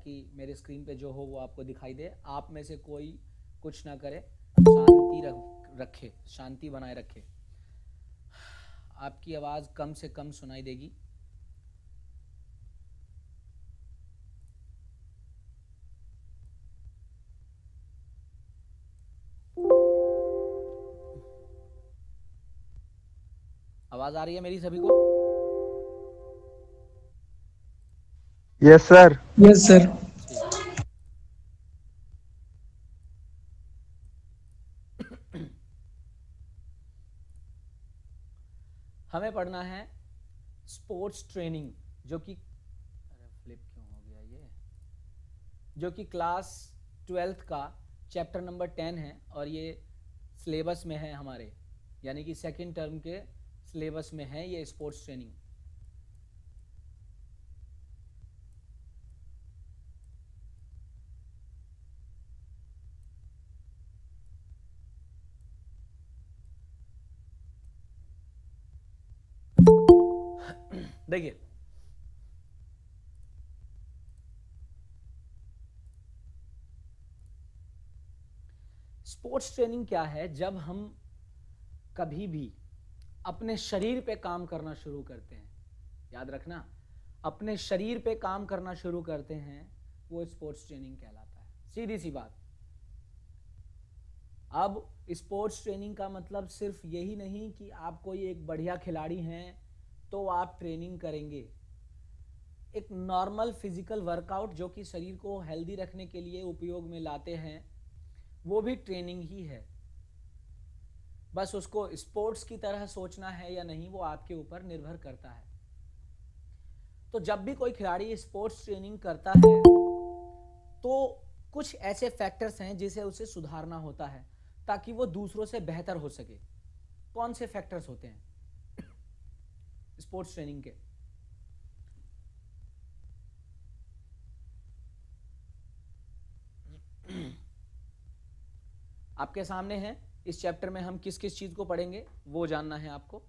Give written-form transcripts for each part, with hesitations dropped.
ताकि मेरे स्क्रीन पे जो हो वो आपको दिखाई दे। आप में से कोई कुछ ना करे, शांति रखे, शांति बनाए रखे। आपकी आवाज़ कम से कम सुनाई देगी। आवाज़ आ रही है मेरी सभी को? Yes sir. Yes sir. ठीक। हमें पढ़ना है स्पोर्ट्स ट्रेनिंग, जो कि अरे फ्लिप क्यों हो गया ये, जो कि क्लास 12th का चैप्टर नंबर 10 है और ये सिलेबस में है हमारे, यानी कि सेकंड टर्म के सिलेबस में है ये स्पोर्ट्स ट्रेनिंग। देखिए, स्पोर्ट्स ट्रेनिंग क्या है? जब हम कभी भी अपने शरीर पे काम करना शुरू करते हैं, याद रखना, अपने शरीर पे काम करना शुरू करते हैं, वो स्पोर्ट्स ट्रेनिंग कहलाता है। सीधी सी बात। अब स्पोर्ट्स ट्रेनिंग का मतलब सिर्फ यही नहीं कि आप कोई एक बढ़िया खिलाड़ी हैं तो आप ट्रेनिंग करेंगे। एक नॉर्मल फिजिकल वर्कआउट जो कि शरीर को हेल्दी रखने के लिए उपयोग में लाते हैं, वो भी ट्रेनिंग ही है। बस उसको स्पोर्ट्स की तरह सोचना है या नहीं, वो आपके ऊपर निर्भर करता है। तो जब भी कोई खिलाड़ी स्पोर्ट्स ट्रेनिंग करता है तो कुछ ऐसे फैक्टर्स हैं जिसे उसे सुधारना होता है ताकि वो दूसरों से बेहतर हो सके। कौन से फैक्टर्स होते हैं स्पोर्ट्स ट्रेनिंग के? आपके सामने है। इस चैप्टर में हम किस किस चीज को पढ़ेंगे वो जानना है आपको।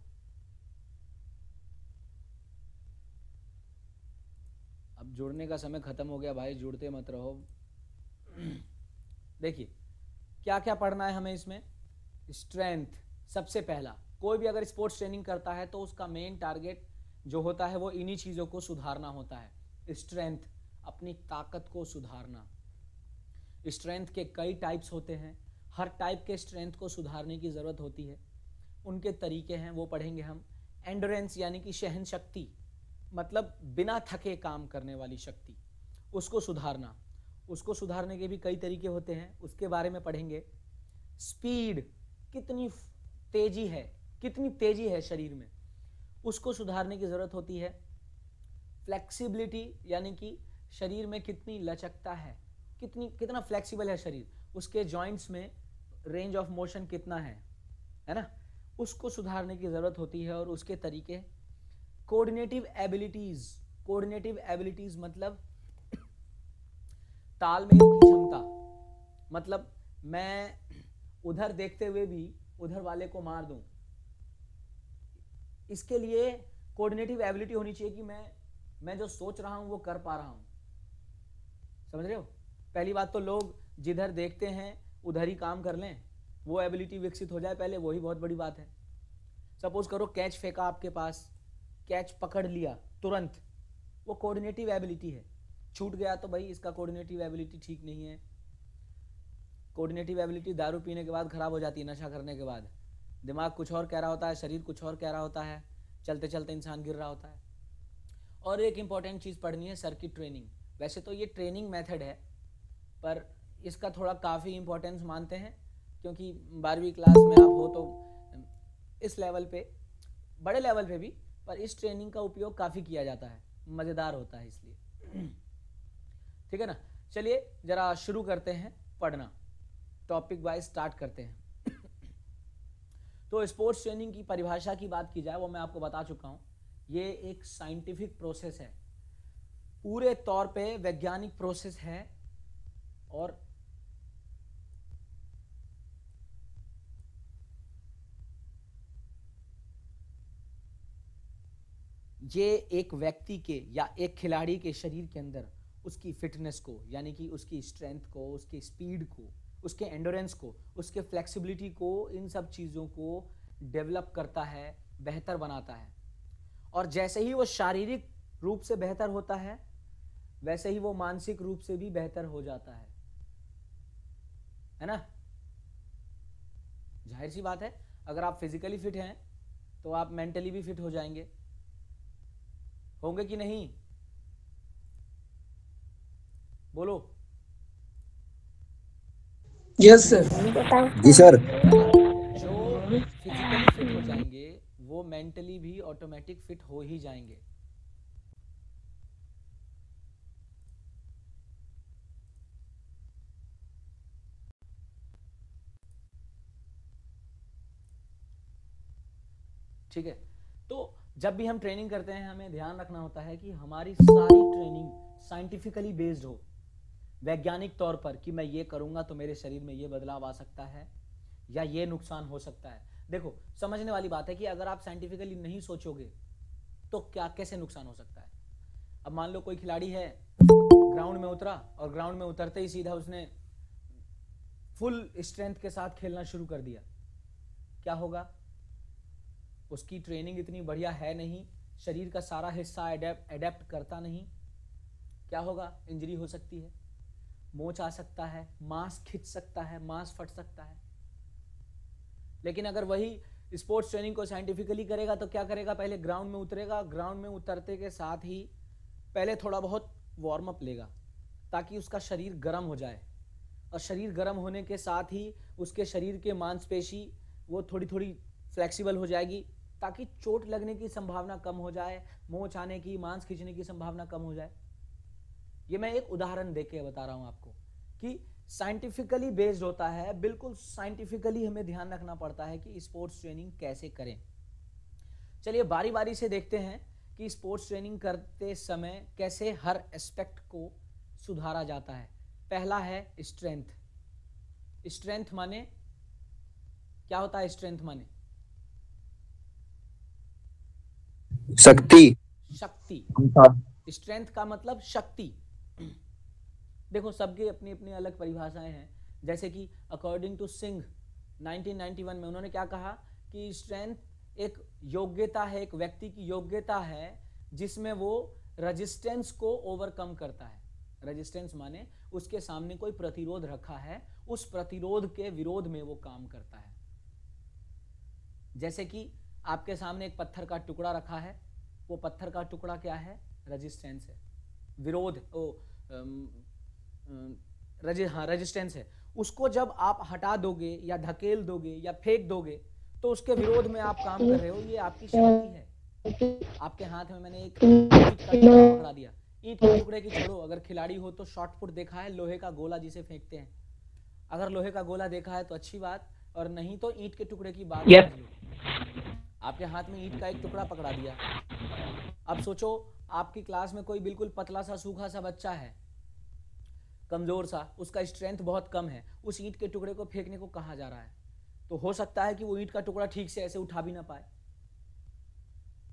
अब जुड़ने का समय खत्म हो गया भाई, जुड़ते मत रहो। देखिए क्या क्या पढ़ना है हमें इसमें। स्ट्रेंथ सबसे पहला। कोई भी अगर स्पोर्ट्स ट्रेनिंग करता है तो उसका मेन टारगेट जो होता है वो इन्हीं चीज़ों को सुधारना होता है। स्ट्रेंथ, अपनी ताकत को सुधारना। स्ट्रेंथ के कई टाइप्स होते हैं, हर टाइप के स्ट्रेंथ को सुधारने की ज़रूरत होती है। उनके तरीके हैं वो पढ़ेंगे हम। एंडोरेंस यानी कि सहन शक्ति, मतलब बिना थके काम करने वाली शक्ति, उसको सुधारना। उसको सुधारने के भी कई तरीके होते हैं, उसके बारे में पढ़ेंगे। स्पीड, कितनी तेजी है शरीर में, उसको सुधारने की ज़रूरत होती है। फ्लेक्सिबिलिटी यानी कि शरीर में कितनी लचकता है, कितना फ्लेक्सिबल है शरीर, उसके जॉइंट्स में रेंज ऑफ मोशन कितना है ना, उसको सुधारने की ज़रूरत होती है और उसके तरीके। कोऑर्डिनेटिव एबिलिटीज मतलब तालमेल की क्षमता, मतलब मैं उधर देखते हुए भी उधर वाले को मार दूं, इसके लिए कोऑर्डिनेटिव एबिलिटी होनी चाहिए कि मैं जो सोच रहा हूं वो कर पा रहा हूं। समझ रहे हो? पहली बात तो लोग जिधर देखते हैं उधर ही काम कर लें, वो एबिलिटी विकसित हो जाए पहले, वही बहुत बड़ी बात है। सपोज करो कैच फेंका आपके पास, कैच पकड़ लिया तुरंत, वो कोऑर्डिनेटिव एबिलिटी है। छूट गया तो भाई इसका कोऑर्डिनेटिव एबिलिटी ठीक नहीं है। कोऑर्डिनेटिव एबिलिटी दारू पीने के बाद खराब हो जाती है, नशा करने के बाद। दिमाग कुछ और कह रहा होता है, शरीर कुछ और कह रहा होता है, चलते चलते इंसान गिर रहा होता है। और एक इंपॉर्टेंट चीज़ पढ़नी है, सर्किट ट्रेनिंग। वैसे तो ये ट्रेनिंग मेथड है पर इसका थोड़ा काफ़ी इंपॉर्टेंस मानते हैं, क्योंकि 12वीं क्लास में आप हो तो इस लेवल पे, बड़े लेवल पे भी, पर इस ट्रेनिंग का उपयोग काफ़ी किया जाता है, मज़ेदार होता है इसलिए। ठीक है ना? चलिए ज़रा शुरू करते हैं पढ़ना, टॉपिक वाइज स्टार्ट करते हैं। तो स्पोर्ट्स ट्रेनिंग की परिभाषा की बात की जाए, वो मैं आपको बता चुका हूँ। ये एक साइंटिफिक प्रोसेस है, पूरे तौर पे वैज्ञानिक प्रोसेस है। और ये एक व्यक्ति के या एक खिलाड़ी के शरीर के अंदर उसकी फिटनेस को, यानी कि उसकी स्ट्रेंथ को, उसकी स्पीड को, उसके एंडोरेंस को, उसके फ्लेक्सिबिलिटी को, इन सब चीज़ों को डेवलप करता है, बेहतर बनाता है। और जैसे ही वो शारीरिक रूप से बेहतर होता है, वैसे ही वो मानसिक रूप से भी बेहतर हो जाता है ना। जाहिर सी बात है, अगर आप फिजिकली फिट हैं तो आप मेंटली भी फिट हो जाएंगे, होंगे कि नहीं? बोलो। Yes sir. जी सर। है ना? जो फिजिकली फिट हो जाएंगे वो मेंटली भी ऑटोमेटिक फिट हो ही जाएंगे। ठीक है, तो जब भी हम ट्रेनिंग करते हैं हमें ध्यान रखना होता है कि हमारी सारी ट्रेनिंग साइंटिफिकली बेस्ड हो, वैज्ञानिक तौर पर, कि मैं ये करूंगा तो मेरे शरीर में ये बदलाव आ सकता है या ये नुकसान हो सकता है। देखो, समझने वाली बात है कि अगर आप साइंटिफिकली नहीं सोचोगे तो क्या कैसे नुकसान हो सकता है। अब मान लो कोई खिलाड़ी है, ग्राउंड में उतरा और ग्राउंड में उतरते ही सीधा उसने फुल स्ट्रेंथ के साथ खेलना शुरू कर दिया, क्या होगा? उसकी ट्रेनिंग इतनी बढ़िया है नहीं, शरीर का सारा हिस्सा एडेप्ट करता नहीं, क्या होगा? इंजरी हो सकती है, मोच आ सकता है, मांस खिंच सकता है, मांस फट सकता है। लेकिन अगर वही स्पोर्ट्स ट्रेनिंग को साइंटिफिकली करेगा तो क्या करेगा? पहले ग्राउंड में उतरेगा, ग्राउंड में उतरते के साथ ही पहले थोड़ा बहुत वार्म अप लेगा ताकि उसका शरीर गर्म हो जाए, और शरीर गर्म होने के साथ ही उसके शरीर के मांसपेशी वो थोड़ी थोड़ी फ्लेक्सिबल हो जाएगी ताकि चोट लगने की संभावना कम हो जाए, मोच आने की, मांस खींचने की संभावना कम हो जाए। ये मैं एक उदाहरण देके बता रहा हूं आपको कि साइंटिफिकली बेस्ड होता है, बिल्कुल साइंटिफिकली हमें ध्यान रखना पड़ता है कि स्पोर्ट्स ट्रेनिंग कैसे करें। चलिए बारी बारी से देखते हैं कि स्पोर्ट्स ट्रेनिंग करते समय कैसे हर एस्पेक्ट को सुधारा जाता है। पहला है स्ट्रेंथ। स्ट्रेंथ माने क्या होता है? स्ट्रेंथ माने शक्ति। शक्ति। स्ट्रेंथ का मतलब शक्ति। देखो, सबकी अपनी अपनी अलग परिभाषाएं हैं। जैसे कि अकॉर्डिंग टू सिंह 1991 में उन्होंने क्या कहा कि स्ट्रेंथ एक योग्यता है, एक व्यक्ति की योग्यता है जिसमें वो रेजिस्टेंस को ओवरकम करता है। रेजिस्टेंस माने उसके सामने कोई प्रतिरोध रखा है, उस प्रतिरोध के विरोध में वो काम करता है। जैसे कि आपके सामने एक पत्थर का टुकड़ा रखा है, वो पत्थर का टुकड़ा क्या है? रेजिस्टेंस है, विरोध, रेजिस्टेंस है। उसको जब आप हटा दोगे या धकेल दोगे या फेंक दोगे तो उसके विरोध में आप काम कर रहे हो, ये आपकी शक्ति है। आपके हाथ में मैंने एक ईंट का टुकड़ा पकड़ा दिया, ईंट के टुकड़े की छोड़ो, अगर खिलाड़ी हो तो शॉट पुट देखा है, लोहे का गोला जिसे फेंकते हैं, अगर लोहे का गोला देखा है तो अच्छी बात, और नहीं तो ईंट के टुकड़े की बात समझ लो। आपके हाथ में ईंट का एक टुकड़ा पकड़ा दिया। अब सोचो आपकी क्लास में कोई बिल्कुल पतला सा सूखा सा बच्चा है, कमजोर सा, उसका स्ट्रेंथ बहुत कम है, उस ईंट के टुकड़े को फेंकने को कहा जा रहा है, तो हो सकता है कि वो ईंट का टुकड़ा ठीक से ऐसे उठा भी ना पाए।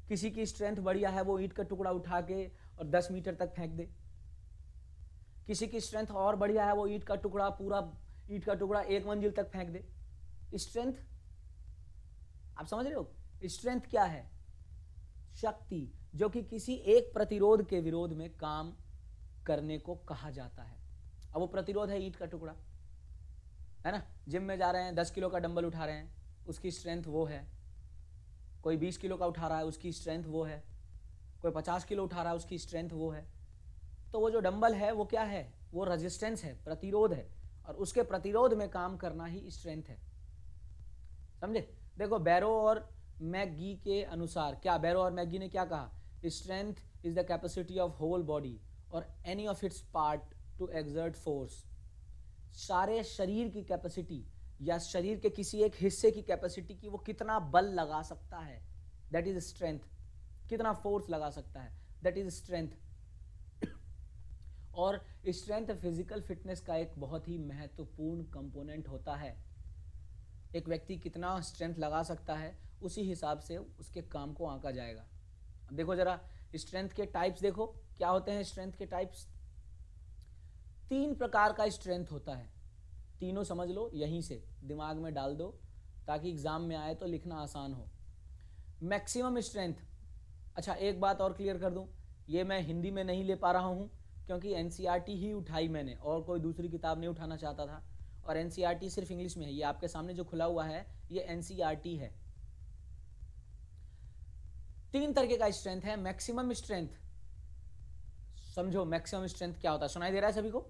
किसी की स्ट्रेंथ बढ़िया है, वो ईंट का टुकड़ा उठा के और 10 मीटर तक फेंक दे। किसी की स्ट्रेंथ और बढ़िया है, वो ईंट का टुकड़ा, पूरा ईंट का टुकड़ा 1 मंजिल तक फेंक दे। स्ट्रेंथ, आप समझ रहे हो? स्ट्रेंथ क्या है? शक्ति, जो कि किसी एक प्रतिरोध के विरोध में काम करने को कहा जाता है। अब वो प्रतिरोध है ईंट का टुकड़ा, है ना। जिम में जा रहे हैं, 10 किलो का डंबल उठा रहे हैं, उसकी स्ट्रेंथ वो है। कोई 20 किलो का उठा रहा है, उसकी स्ट्रेंथ वो है। कोई 50 किलो उठा रहा है, उसकी स्ट्रेंथ वो है। तो वो जो डंबल है वो क्या है? वो रेजिस्टेंस है, प्रतिरोध है, और उसके प्रतिरोध में काम करना ही स्ट्रेंथ है। समझे? देखो, बैरो और मैकगी के अनुसार, क्या बैरो और मैकगी ने क्या कहा? Strength is the capacity of whole body और any of its part to exert force. सारे शरीर की कैपेसिटी या शरीर के किसी एक हिस्से की कैपेसिटी की वो कितना बल लगा सकता है, दैट इज स्ट्रेंथ। कितना फोर्स लगा सकता है, दैट इज स्ट्रेंथ। और स्ट्रेंथ फिजिकल फिटनेस का एक बहुत ही महत्वपूर्ण कंपोनेंट होता है। एक व्यक्ति कितना स्ट्रेंथ लगा सकता है, उसी हिसाब से उसके काम को आंका जाएगा। अब देखो जरा, स्ट्रेंथ के टाइप्स देखो क्या होते हैं। स्ट्रेंथ के टाइप्स, तीन प्रकार का स्ट्रेंथ होता है, तीनों समझ लो, यहीं से दिमाग में डाल दो ताकि एग्जाम में आए तो लिखना आसान हो। मैक्सिमम स्ट्रेंथ, अच्छा एक बात और क्लियर कर दूं, ये मैं हिंदी में नहीं ले पा रहा हूं क्योंकि एनसीईआरटी ही उठाई मैंने और कोई दूसरी किताब नहीं उठाना चाहता था, और एनसीईआरटी सिर्फ इंग्लिश में है। ये आपके सामने जो खुला हुआ है ये एनसीईआरटी है। तीन तरीके का स्ट्रेंथ है। मैक्सिमम स्ट्रेंथ, समझो मैक्सिमम स्ट्रेंथ क्या होता है, सुनाई दे रहा है सभी को?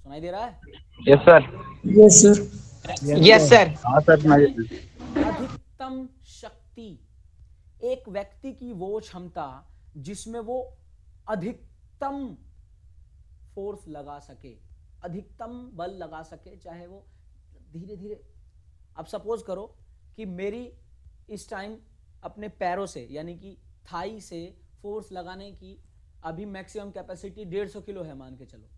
सुनाई दे रहा है? Yes sir. Yes sir. Yes sir. हाँ सर सुनाइए। अधिकतम शक्ति, एक व्यक्ति की वो क्षमता जिसमें वो अधिकतम फोर्स लगा सके, अधिकतम बल लगा सके, चाहे वो धीरे धीरे। अब सपोज करो कि मेरी इस टाइम अपने पैरों से यानी कि थाई से फोर्स लगाने की अभी मैक्सिमम कैपेसिटी 150 किलो है, मान के चलो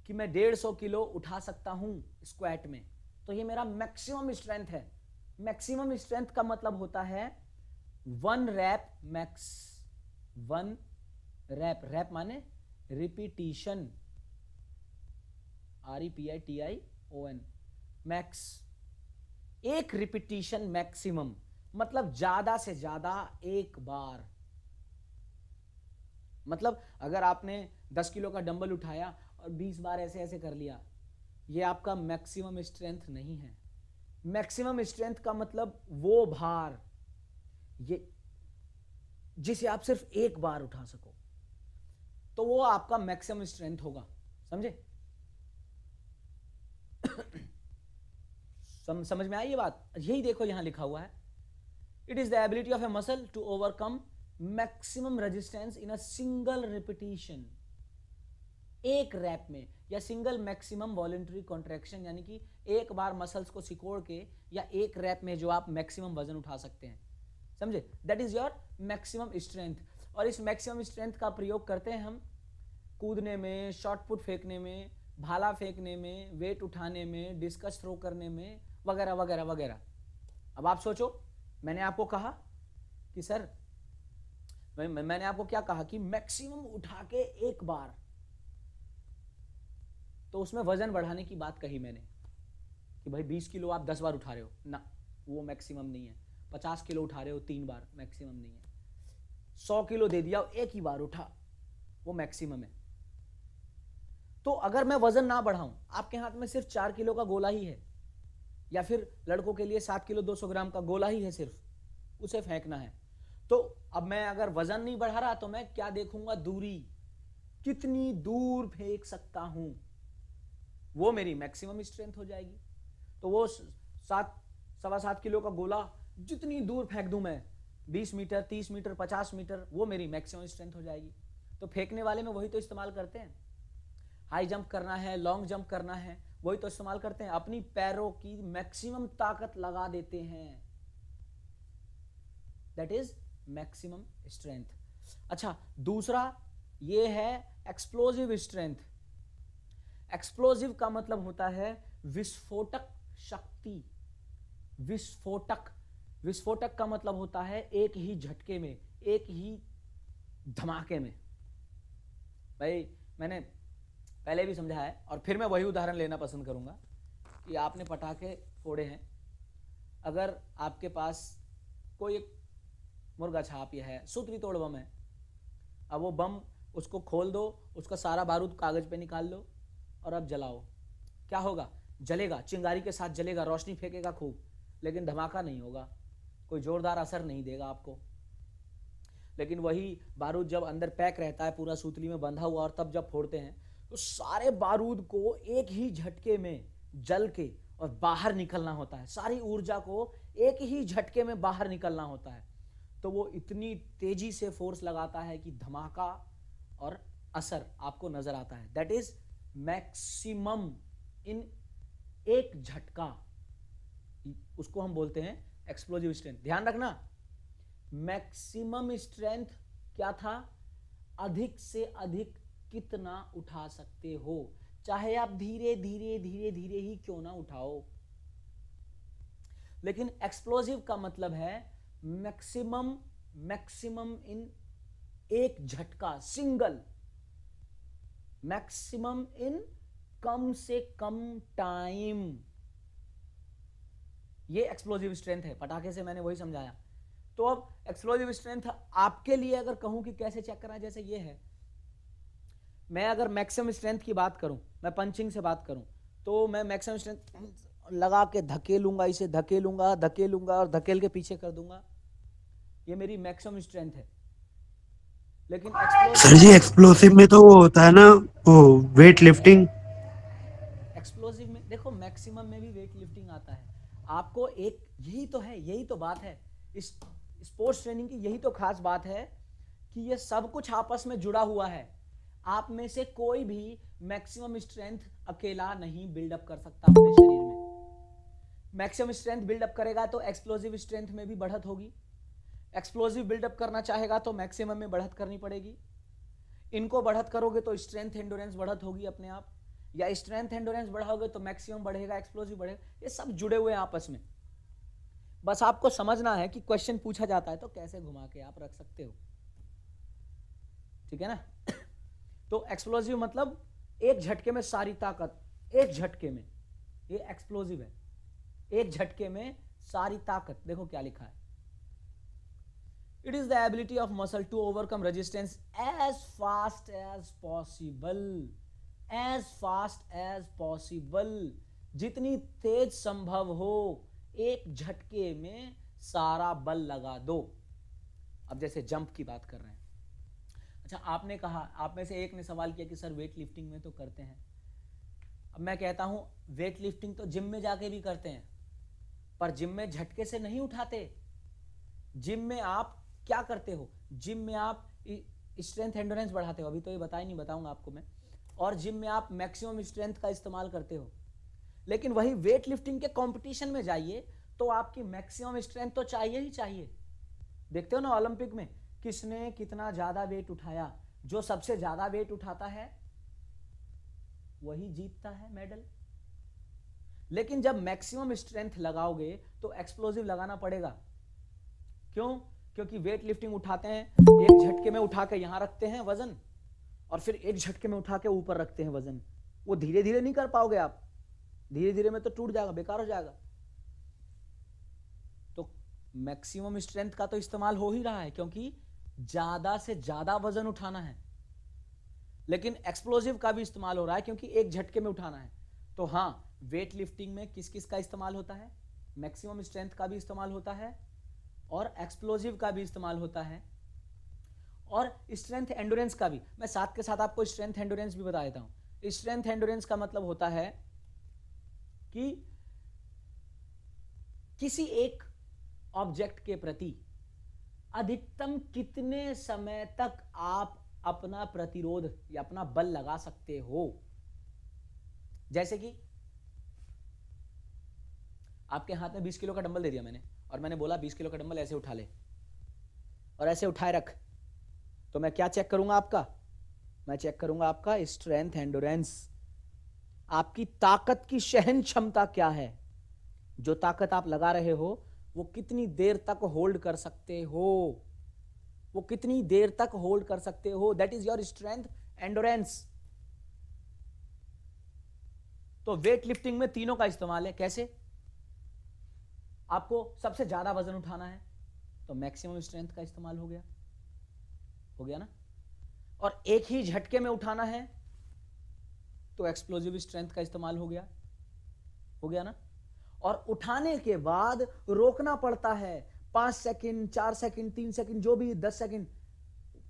कि मैं 150 किलो उठा सकता हूं स्क्वाट में, तो ये मेरा मैक्सिमम स्ट्रेंथ है। मैक्सिमम स्ट्रेंथ का मतलब होता है 1 रैप मैक्स, 1 रैप, रैप माने रिपीटिशन, REPITION, मैक्स, एक रिपीटिशन मैक्सिमम, मतलब ज्यादा से ज्यादा एक बार। मतलब अगर आपने 10 किलो का डंबल उठाया और 20 बार ऐसे ऐसे कर लिया, ये आपका मैक्सिमम स्ट्रेंथ नहीं है। मैक्सिमम स्ट्रेंथ का मतलब वो भार ये जिसे आप सिर्फ एक बार उठा सको, तो वो आपका मैक्सिमम स्ट्रेंथ होगा। समझे? समझ में आई ये बात? यही देखो यहां लिखा हुआ है, it is the ability of a muscle to overcome maximum resistance in a single repetition, एक रैप में, या सिंगल मैक्सिमम वॉलंटरी कॉन्ट्रैक्शन, यानी कि एक बार मसल्स को सिकोड़ के या एक रैप में जो आप मैक्सिमम वजन उठा सकते हैं। समझे? That is your maximum strength. और इस मैक्सिमम स्ट्रेंथ का प्रयोग करते हैं हम कूदने में, शॉर्ट पुट फेंकने में, भाला फेंकने में, वेट उठाने में, डिस्कस थ्रो करने में, वगैरह वगैरह वगैरह। अब आप सोचो, मैंने आपको कहा कि सर मैंने आपको क्या कहा कि मैक्सिमम उठा के एक बार, तो उसमें वजन बढ़ाने की बात कही मैंने कि भाई 20 किलो आप 10 बार उठा रहे हो ना, वो मैक्सिमम नहीं है। 50 किलो उठा रहे हो 3 बार, मैक्सिमम नहीं है। 100 किलो दे दिया एक ही बार उठा, वो मैक्सिमम है। तो अगर मैं वजन ना बढ़ाऊं, आपके हाथ में सिर्फ 4 किलो का गोला ही है, या फिर लड़कों के लिए 7 किलो 200 ग्राम का गोला ही है, सिर्फ उसे फेंकना है, तो अब मैं अगर वजन नहीं बढ़ा रहा तो मैं क्या देखूंगा? दूरी, कितनी दूर फेंक सकता हूं, वो मेरी मैक्सिमम स्ट्रेंथ हो जाएगी। तो वो 7.25 किलो का गोला जितनी दूर फेंक दूं मैं, 20 मीटर, 30 मीटर, 50 मीटर, वो मेरी मैक्सिमम स्ट्रेंथ हो जाएगी। तो फेंकने वाले में वही तो इस्तेमाल करते हैं। हाई जंप करना है, लॉन्ग जंप करना है, वही तो इस्तेमाल करते हैं। अपनी पैरों की मैक्सिमम ताकत लगा देते हैं, दैट इज मैक्सिमम स्ट्रेंथ। अच्छा, दूसरा ये है एक्सप्लोजिव स्ट्रेंथ। एक्सप्लोजिव का मतलब होता है विस्फोटक शक्ति। विस्फोटक, विस्फोटक का मतलब होता है एक ही झटके में, एक ही धमाके में। भाई मैंने पहले भी समझा है और फिर मैं वही उदाहरण लेना पसंद करूंगा कि आपने पटाखे फोड़े हैं, अगर आपके पास कोई एक मुर्गा छाप या है, सूतरी तोड़ बम है, अब वो बम उसको खोल दो, उसका सारा बारूद कागज पे निकाल लो और अब जलाओ, क्या होगा? जलेगा, चिंगारी के साथ जलेगा, रोशनी फेंकेगा खूब, लेकिन धमाका नहीं होगा, कोई जोरदार असर नहीं देगा आपको। लेकिन वही बारूद जब अंदर पैक रहता है पूरा सूतली में बंधा हुआ, और तब जब फोड़ते हैं तो सारे बारूद को एक ही झटके में जल के और बाहर निकलना होता है, सारी ऊर्जा को एक ही झटके में बाहर निकलना होता है। तो वो इतनी तेजी से फोर्स लगाता है कि धमाका और असर आपको नजर आता है। दैट इज मैक्सिमम इन एक झटका, उसको हम बोलते हैं एक्सप्लोजिव स्ट्रेंथ। ध्यान रखना, मैक्सिमम स्ट्रेंथ क्या था? अधिक से अधिक कितना उठा सकते हो, चाहे आप धीरे धीरे धीरे धीरे ही क्यों ना उठाओ। लेकिन एक्सप्लोजिव का मतलब है मैक्सिमम, मैक्सिमम इन एक झटका, सिंगल, मैक्सिमम इन कम से कम टाइम, ये एक्सप्लोजिव स्ट्रेंथ है। पटाखे से मैंने वही समझाया। तो अब एक्सप्लोजिव स्ट्रेंथ आपके लिए अगर कहूं कि कैसे चेक करना है, जैसे ये है, मैं अगर मैक्सिमम स्ट्रेंथ की बात करूं, मैं पंचिंग से बात करूं, तो मैं मैक्सिमम स्ट्रेंथ लगा के धकेलूंगा, इसे धकेलूंगा धकेलूंगा और धकेल के पीछे कर दूंगा, ये मेरी मैक्सिमम स्ट्रेंथ है। लेकिन सर जी एक्सप्लोसिव में तो वो होता है ना, वो वेट लिफ्टिंग। एक्सप्लोसिव में देखो मैक्सिमम में भी वेट लिफ्टिंग आता है। आपको एक यही तो है, यही तो बात है इस स्पोर्ट्स ट्रेनिंग की, यही तो खास बात है कि ये सब कुछ आपस में जुड़ा हुआ है। आप में से कोई भी मैक्सिमम स्ट्रेंथ अकेला नहीं बिल्डअप कर सकता अपने शरीर में। मैक्सिमम स्ट्रेंथ बिल्डअप करेगा तो एक्सप्लोसिव स्ट्रेंथ में भी बढ़त होगी, एक्सप्लोसिव बिल्डअप करना चाहेगा तो मैक्सिमम में बढ़त करनी पड़ेगी। इनको बढ़त करोगे तो स्ट्रेंथ एंडोरेंस बढ़त होगी अपने आप, या स्ट्रेंथ एंडोरेंस बढ़ाओगे तो मैक्सिमम बढ़ेगा, एक्सप्लोसिव बढ़ेगा। ये सब जुड़े हुए हैं आपस में। बस आपको समझना है कि क्वेश्चन पूछा जाता है तो कैसे घुमा के आप रख सकते हो, ठीक है ना। तो एक्सप्लोसिव मतलब एक झटके में सारी ताकत, एक झटके में, ये एक्सप्लोसिव है, एक झटके में सारी ताकत। देखो क्या लिखा है, it is the ability of muscle to overcome resistance as fast as possible, as fast as possible, जितनी तेज संभव हो, एक झटके में सारा बल लगा दो। अब जैसे जंप की बात कर रहे हैं, अच्छा आपने कहा, आप में से एक ने सवाल किया कि सर वेट लिफ्टिंग में तो करते हैं। अब मैं कहता हूं वेट लिफ्टिंग तो जिम में जाके भी करते हैं, पर जिम में झटके से नहीं उठाते। जिम में आप क्या करते हो, जिम में आप स्ट्रेंथ एंडोरेंस बढ़ाते हो, अभी तो ये बताया नहीं, बताऊंगा आपको मैं। और जिम में आप मैक्सिमम स्ट्रेंथ का इस्तेमाल करते हो। लेकिन वही वेट लिफ्टिंग के कंपटीशन में जाइए तो आपकी मैक्सिमम स्ट्रेंथ तो चाहिए ही चाहिए। देखते हो ना ओलंपिक में किसने कितना ज्यादा वेट उठाया, जो सबसे ज्यादा वेट उठाता है वही जीतता है मेडल। लेकिन जब मैक्सिमम स्ट्रेंथ लगाओगे तो एक्सप्लोसिव लगाना पड़ेगा। क्यों? क्योंकि वेट लिफ्टिंग उठाते हैं, एक झटके में उठा के यहां रखते हैं वजन, और फिर एक झटके में उठा के ऊपर रखते हैं वजन। वो धीरे धीरे नहीं कर पाओगे आप, धीरे धीरे में तो टूट जाएगा, बेकार हो जाएगा। तो मैक्सिमम स्ट्रेंथ का तो इस्तेमाल हो ही रहा है क्योंकि ज्यादा से ज्यादा वजन उठाना है। लेकिन एक्सप्लोसिव का भी इस्तेमाल हो रहा है क्योंकि एक झटके में उठाना है। तो हां, वेट लिफ्टिंग में किस किस का इस्तेमाल होता है, मैक्सिमम स्ट्रेंथ का भी इस्तेमाल होता है और एक्सप्लोसिव का भी इस्तेमाल होता है और स्ट्रेंथ एंडोरेंस का भी। मैं साथ के साथ आपको स्ट्रेंथ एंडोरेंस भी बता देता हूं। स्ट्रेंथ एंडोरेंस का मतलब होता है कि किसी एक ऑब्जेक्ट के प्रति अधिकतम कितने समय तक आप अपना प्रतिरोध या अपना बल लगा सकते हो। जैसे कि आपके हाथ में 20 किलो का डंबल दे दिया मैंने और मैंने बोला 20 किलो का डंबल ऐसे उठा ले और ऐसे उठाए रख, तो मैं क्या चेक करूंगा आपका, मैं चेक करूंगा आपका स्ट्रेंथ एंडोरेंस, आपकी ताकत की सहन क्षमता क्या है। जो ताकत आप लगा रहे हो वो कितनी देर तक होल्ड कर सकते हो, वो कितनी देर तक होल्ड कर सकते हो, that is your strength endurance. तो वेट लिफ्टिंग में तीनों का इस्तेमाल है। कैसे? आपको सबसे ज्यादा वजन उठाना है तो मैक्सिमम स्ट्रेंथ का इस्तेमाल हो गया ना, और एक ही झटके में उठाना है तो एक्सप्लोजिव स्ट्रेंथ का इस्तेमाल हो गया ना। और उठाने के बाद रोकना पड़ता है 5 सेकंड, 4 सेकंड, 3 सेकंड, जो भी 10 सेकंड,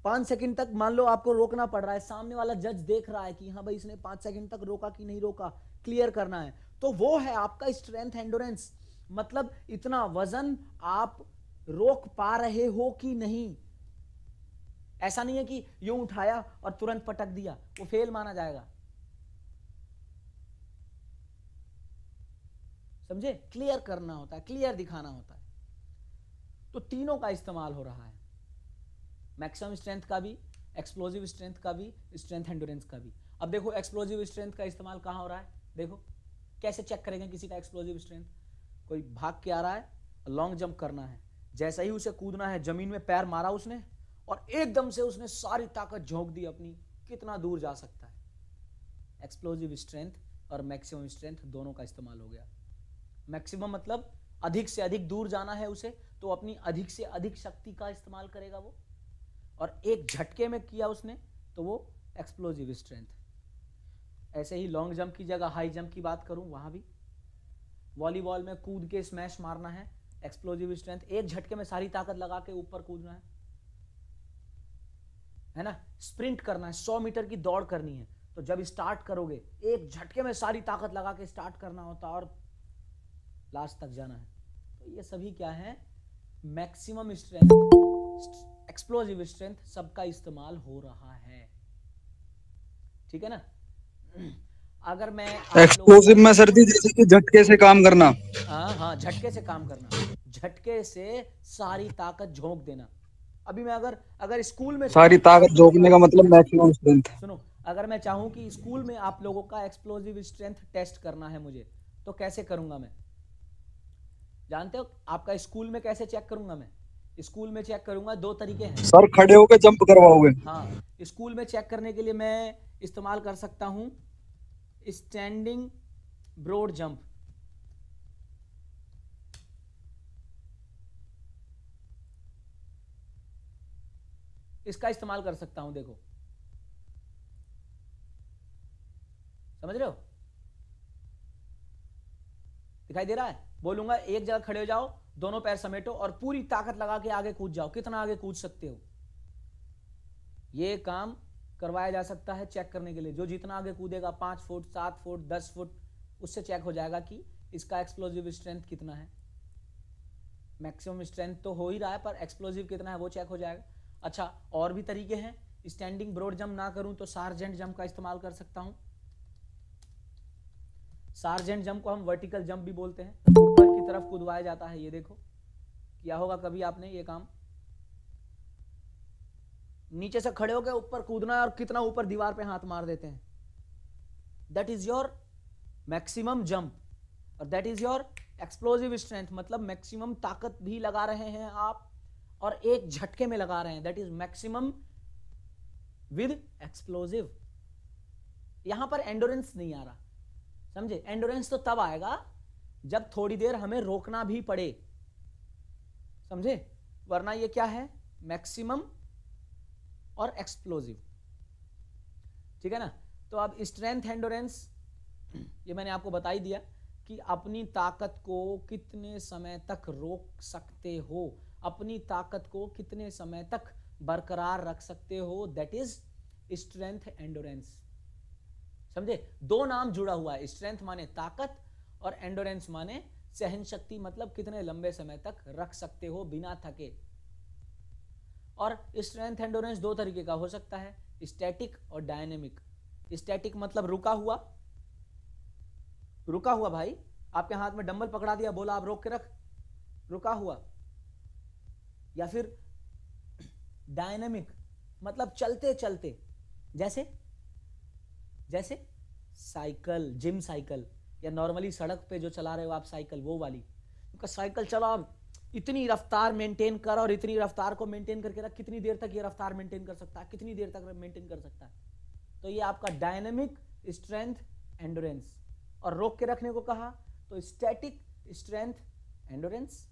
5 सेकंड तक मान लो आपको रोकना पड़ रहा है। सामने वाला जज देख रहा है कि हाँ भाई इसने 5 सेकंड तक रोका कि नहीं रोका, क्लियर करना है। तो वो है आपका स्ट्रेंथ एंडोरेंस। मतलब इतना वजन आप रोक पा रहे हो कि नहीं। ऐसा नहीं है कि यूं उठाया और तुरंत पटक दिया, वो फेल माना जाएगा। समझे? क्लियर करना होता है, क्लियर दिखाना होता है। तो तीनों का इस्तेमाल हो रहा है, मैक्सिमम स्ट्रेंथ का भी, एक्सप्लोजिव स्ट्रेंथ का भी, स्ट्रेंथ एंडोरेंस का भी। अब देखो एक्सप्लोजिव स्ट्रेंथ का इस्तेमाल कहां हो रहा है, देखो कैसे चेक करेंगे किसी का एक्सप्लोजिव स्ट्रेंथ। कोई भाग के आ रहा है, लॉन्ग जंप करना है, जैसा ही उसे कूदना है, जमीन में पैर मारा उसने और एकदम से उसने सारी ताकत झोंक दी अपनी, कितना दूर जा सकता है। एक्सप्लोजिव स्ट्रेंथ और मैक्सिमम स्ट्रेंथ दोनों का इस्तेमाल हो गया। मैक्सिमम मतलब अधिक से अधिक दूर जाना है उसे, तो अपनी अधिक से अधिक शक्ति का इस्तेमाल करेगा वो, और एक झटके में किया उसने तो वो एक्सप्लोजिव स्ट्रेंथ। ऐसे ही लॉन्ग जंप की जगह हाई जंप की बात करूं, वहां भी वॉलीबॉल में कूद के स्मैश मारना है, एक्सप्लोजिव स्ट्रेंथ, एक झटके में सारी ताकत लगा के ऊपर कूदना है ना। स्प्रिंट करना है, 100 मीटर की दौड़ करनी है, तो जब स्टार्ट करोगे एक झटके में सारी ताकत लगा के स्टार्ट करना होता और लास्ट तक जाना है। तो ये सभी क्या है, मैक्सिमम स्ट्रेंथ, एक्सप्लोजिव स्ट्रेंथ, सबका इस्तेमाल हो रहा है। ठीक है ना। अगर मैं एक्सप्लोसिव में सर जी जैसे कि झटके से काम करना। हाँ, झटके से काम करना, झटके से सारी ताकत झोंक देना। अभी मैं अगर स्कूल में सारी ताकत झोंकने का मतलब मैक्सिमम स्ट्रेंथ। सुनो, अगर मैं चाहूं कि स्कूल में आप लोगों का एक्सप्लोजिव स्ट्रेंथ टेस्ट करना है मुझे, तो कैसे करूंगा मैं? जानते हो आपका स्कूल में कैसे चेक करूंगा मैं? स्कूल में चेक करूंगा, दो तरीके हैं सर। खड़े होकर जंप करवाओगे? हाँ, स्कूल में चेक करने के लिए मैं इस्तेमाल कर सकता हूं स्टैंडिंग ब्रॉड जंप। इसका इस्तेमाल कर सकता हूं, देखो समझ रहे हो? दिखाई दे रहा है? बोलूंगा एक जगह खड़े हो जाओ, दोनों पैर समेटो और पूरी ताकत लगा के आगे कूद जाओ। कितना आगे कूद सकते हो? ये काम करवाया जा सकता है चेक करने के लिए। जो जितना आगे कूदेगा 5 फुट 7 फुट 10 फुट, उससे चेक हो जाएगा कि इसका एक्सप्लोजिव स्ट्रेंथ कितना है। मैक्सिमम स्ट्रेंथ तो हो ही रहा है, पर एक्सप्लोजिव कितना है वो चेक हो जाएगा। अच्छा, और भी तरीके हैं। स्टैंडिंग ब्रॉड जंप ना करूं तो सार्जेंट जंप का इस्तेमाल कर सकता हूं। सार्जेंट जंप को हम वर्टिकल जंप भी बोलते हैं, ऊपर की तरफ कूदवाया जाता है। ये देखो, किया होगा कभी आपने ये काम। नीचे से खड़े होकर ऊपर कूदना है और कितना ऊपर दीवार पे हाथ मार देते हैं। That is your maximum jump और that is your explosive strength. मतलब मैक्सिमम ताकत भी लगा रहे हैं आप और एक झटके में लगा रहे हैं। That is maximum with explosive. यहां पर एंडोरेंस नहीं आ रहा, समझे? एंडोरेंस तो तब आएगा जब थोड़ी देर हमें रोकना भी पड़े, समझे? वरना ये क्या है, मैक्सिमम और एक्सप्लोजिव। ठीक है ना। तो अब स्ट्रेंथ एंडोरेंस, ये मैंने आपको बता ही दिया कि अपनी ताकत को कितने समय तक रोक सकते हो, अपनी ताकत को कितने समय तक बरकरार रख सकते हो। That is strength endurance. समझे? दो नाम जुड़ा हुआ है, स्ट्रेंथ माने ताकत और एंडोरेंस माने सहन शक्ति, मतलब कितने लंबे समय तक रख सकते हो बिना थके। और स्ट्रेंथ एंडोरेंस दो तरीके का हो सकता है, स्टैटिक और डायनेमिक। स्टैटिक मतलब रुका हुआ, रुका हुआ भाई, आपके हाथ में डंबल पकड़ा दिया, बोला आप रोक के रख, रुका हुआ। या फिर डायनेमिक मतलब चलते चलते, जैसे जैसे साइकिल, जिम साइकिल, या नॉर्मली सड़क पे जो चला रहे हो आप साइकिल, वो वाली। उनका साइकिल चला, इतनी रफ्तार मेंटेन कर और इतनी रफ्तार को मेंटेन करके रख, कितनी देर तक ये रफ्तार मेंटेन कर सकता है, कितनी देर तक मेंटेन कर सकता है। तो ये आपका डायनेमिक स्ट्रेंथ एंडोरेंस। और रोक के रखने को कहा तो स्टैटिक स्ट्रेंथ एंडोरेंस।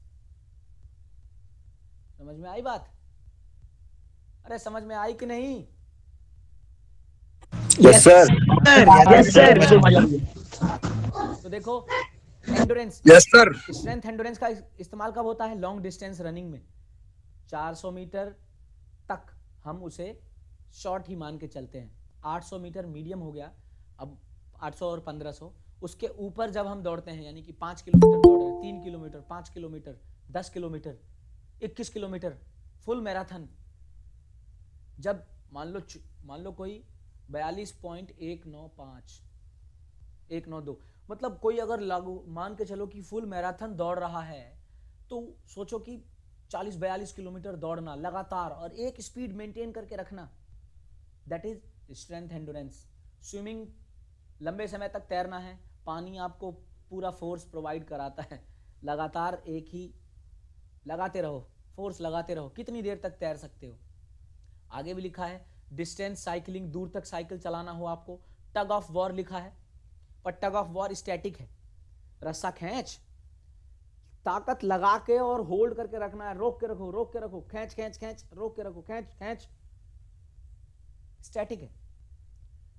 समझ में आई बात? अरे समझ में आई कि नहीं? Yes sir. Yes sir. तो देखो, endurance, yes sir. Strength endurance का इस्तेमाल कब होता है? लॉन्ग डिस्टेंस रनिंग में। 400 मीटर तक हम उसे शॉर्ट ही मान के चलते हैं। 800 मीटर मीडियम हो गया, अब 800 और 1500, उसके ऊपर जब हम दौड़ते हैं, यानी कि 5 किलोमीटर दौड़ रहे हैं, 3 kilometre, 5 kilometre, 10 kilometre, 21 kilometre, full marathon. जब मान लो कोई 42.195 192, मतलब कोई अगर लागू मान के चलो कि फुल मैराथन दौड़ रहा है, तो सोचो कि 40-42 किलोमीटर दौड़ना लगातार और एक स्पीड मेंटेन करके रखना, that is strength endurance. Swimming, लंबे समय तक तैरना है, पानी आपको पूरा फोर्स प्रोवाइड कराता है, लगातार एक ही लगाते रहो, फोर्स लगाते रहो, कितनी देर तक तैर सकते हो, आगे भी लिखा है डिस्टेंस साइकिलिंग, दूर तक साइकिल चलाना हो आपको। टग ऑफ वॉर लिखा है, पर टग ऑफ वॉर स्टैटिक है, रस्सा खींच, ताकत लगा के और होल्ड करके रखना है, रोक के रखो, रोक के रखो, खींच खींच खींच, रोक के रखो, खींच खींच, स्टैटिक है।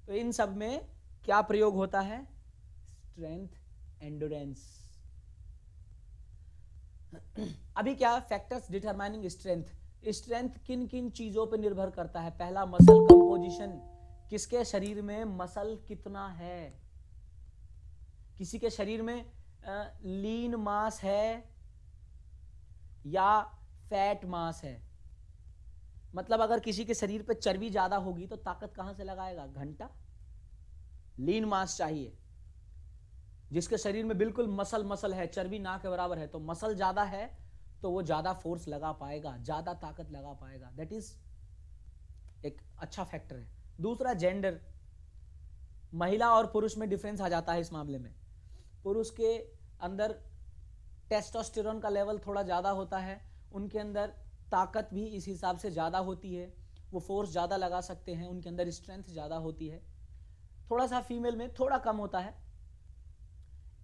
तो इन सब में क्या प्रयोग होता है? Strength, endurance. अभी क्या फैक्टर्स डिटरमाइनिंग स्ट्रेंथ, स्ट्रेंथ किन किन चीजों पर निर्भर करता है? पहला मसल कंपोजिशन, किसके शरीर में मसल कितना है। किसी के शरीर में लीन मास है या फैट मास है। मतलब अगर किसी के शरीर पे चर्बी ज्यादा होगी तो ताकत कहां से लगाएगा? घंटा। लीन मास चाहिए। जिसके शरीर में बिल्कुल मसल है, चर्बी ना के बराबर है, तो मसल ज्यादा है तो वो ज्यादा फोर्स लगा पाएगा, ज्यादा ताकत लगा पाएगा। दैट इज एक अच्छा फैक्टर है। दूसरा जेंडर, महिला और पुरुष में डिफरेंस आ जाता है इस मामले में। पुरुष के अंदर टेस्टोस्टेरोन का लेवल थोड़ा ज़्यादा होता है, उनके अंदर ताकत भी इस हिसाब से ज़्यादा होती है, वो फोर्स ज़्यादा लगा सकते हैं, उनके अंदर स्ट्रेंथ ज़्यादा होती है। थोड़ा सा फीमेल में थोड़ा कम होता है।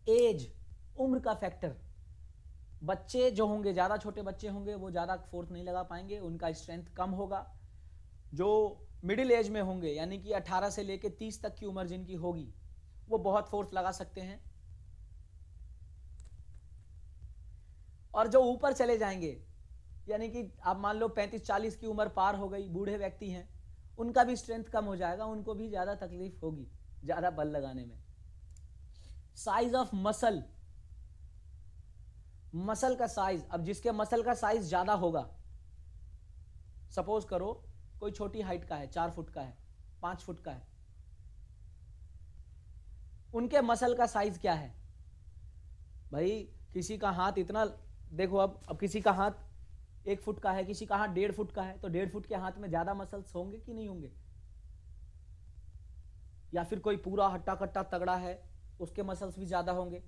एज, उम्र का फैक्टर, बच्चे जो होंगे, ज़्यादा छोटे बच्चे होंगे वो ज़्यादा फोर्स नहीं लगा पाएंगे, उनका स्ट्रेंथ कम होगा। जो मिडिल एज में होंगे यानी कि 18 से लेकर 30 तक की उम्र जिनकी होगी वो बहुत फोर्स लगा सकते हैं। और जो ऊपर चले जाएंगे यानी कि आप मान लो 35-40 की उम्र पार हो गई, बूढ़े व्यक्ति हैं, उनका भी स्ट्रेंथ कम हो जाएगा, उनको भी ज्यादा तकलीफ होगी ज्यादा बल लगाने में। साइज ऑफ मसल, मसल का साइज, अब जिसके मसल का साइज ज्यादा होगा, सपोज करो कोई छोटी हाइट का है, 4 फुट का है, 5 फुट का है, उनके मसल का साइज क्या है? भाई किसी का हाथ इतना, देखो अब किसी का हाथ 1 फुट का है, किसी का हाथ 1.5 फुट का है, तो 1.5 फुट के हाथ में ज्यादा मसल्स होंगे कि नहीं होंगे? या फिर कोई पूरा हट्टा कट्टा तगड़ा है, उसके मसल्स भी ज्यादा होंगे।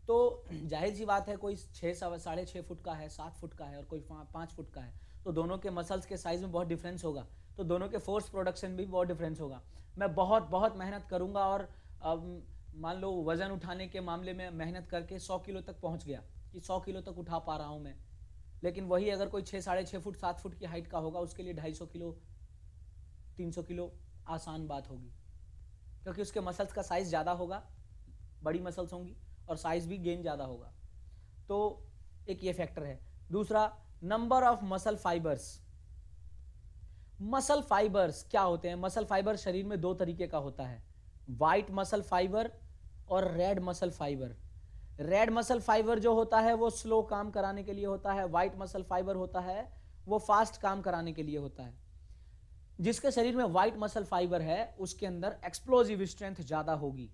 तो जाहिर सी बात है कोई 6-6.5 फुट का है, 7 फुट का है और कोई 5 फुट का है, तो दोनों के मसल्स के साइज में बहुत डिफरेंस होगा, तो दोनों के फोर्स प्रोडक्शन भी बहुत डिफरेंस होगा। मैं बहुत मेहनत करूंगा और मान लो वजन उठाने के मामले में मेहनत करके 100 किलो तक पहुंच गया कि 100 किलो तक उठा पा रहा हूं मैं, लेकिन वही अगर कोई 6-6.5 फुट 7 फुट की हाइट का होगा, उसके लिए 250 किलो 300 किलो आसान बात होगी, क्योंकि उसके मसल्स का साइज ज़्यादा होगा, बड़ी मसल्स होंगी और साइज भी गेन ज़्यादा होगा। तो एक ये फैक्टर है। दूसरा, number of muscle fibres. Muscle fibres क्या होते हैं? मसल फाइबर शरीर में 2 तरीके का होता है, वाइट मसल फाइबर और red muscle fibre. Red muscle fibre जो होता है वो स्लो काम कराने के लिए होता है, व्हाइट मसल फाइबर होता है वो फास्ट काम कराने के लिए होता है। जिसके शरीर में व्हाइट मसल फाइबर है उसके अंदर एक्सप्लोजिव स्ट्रेंथ ज्यादा होगी,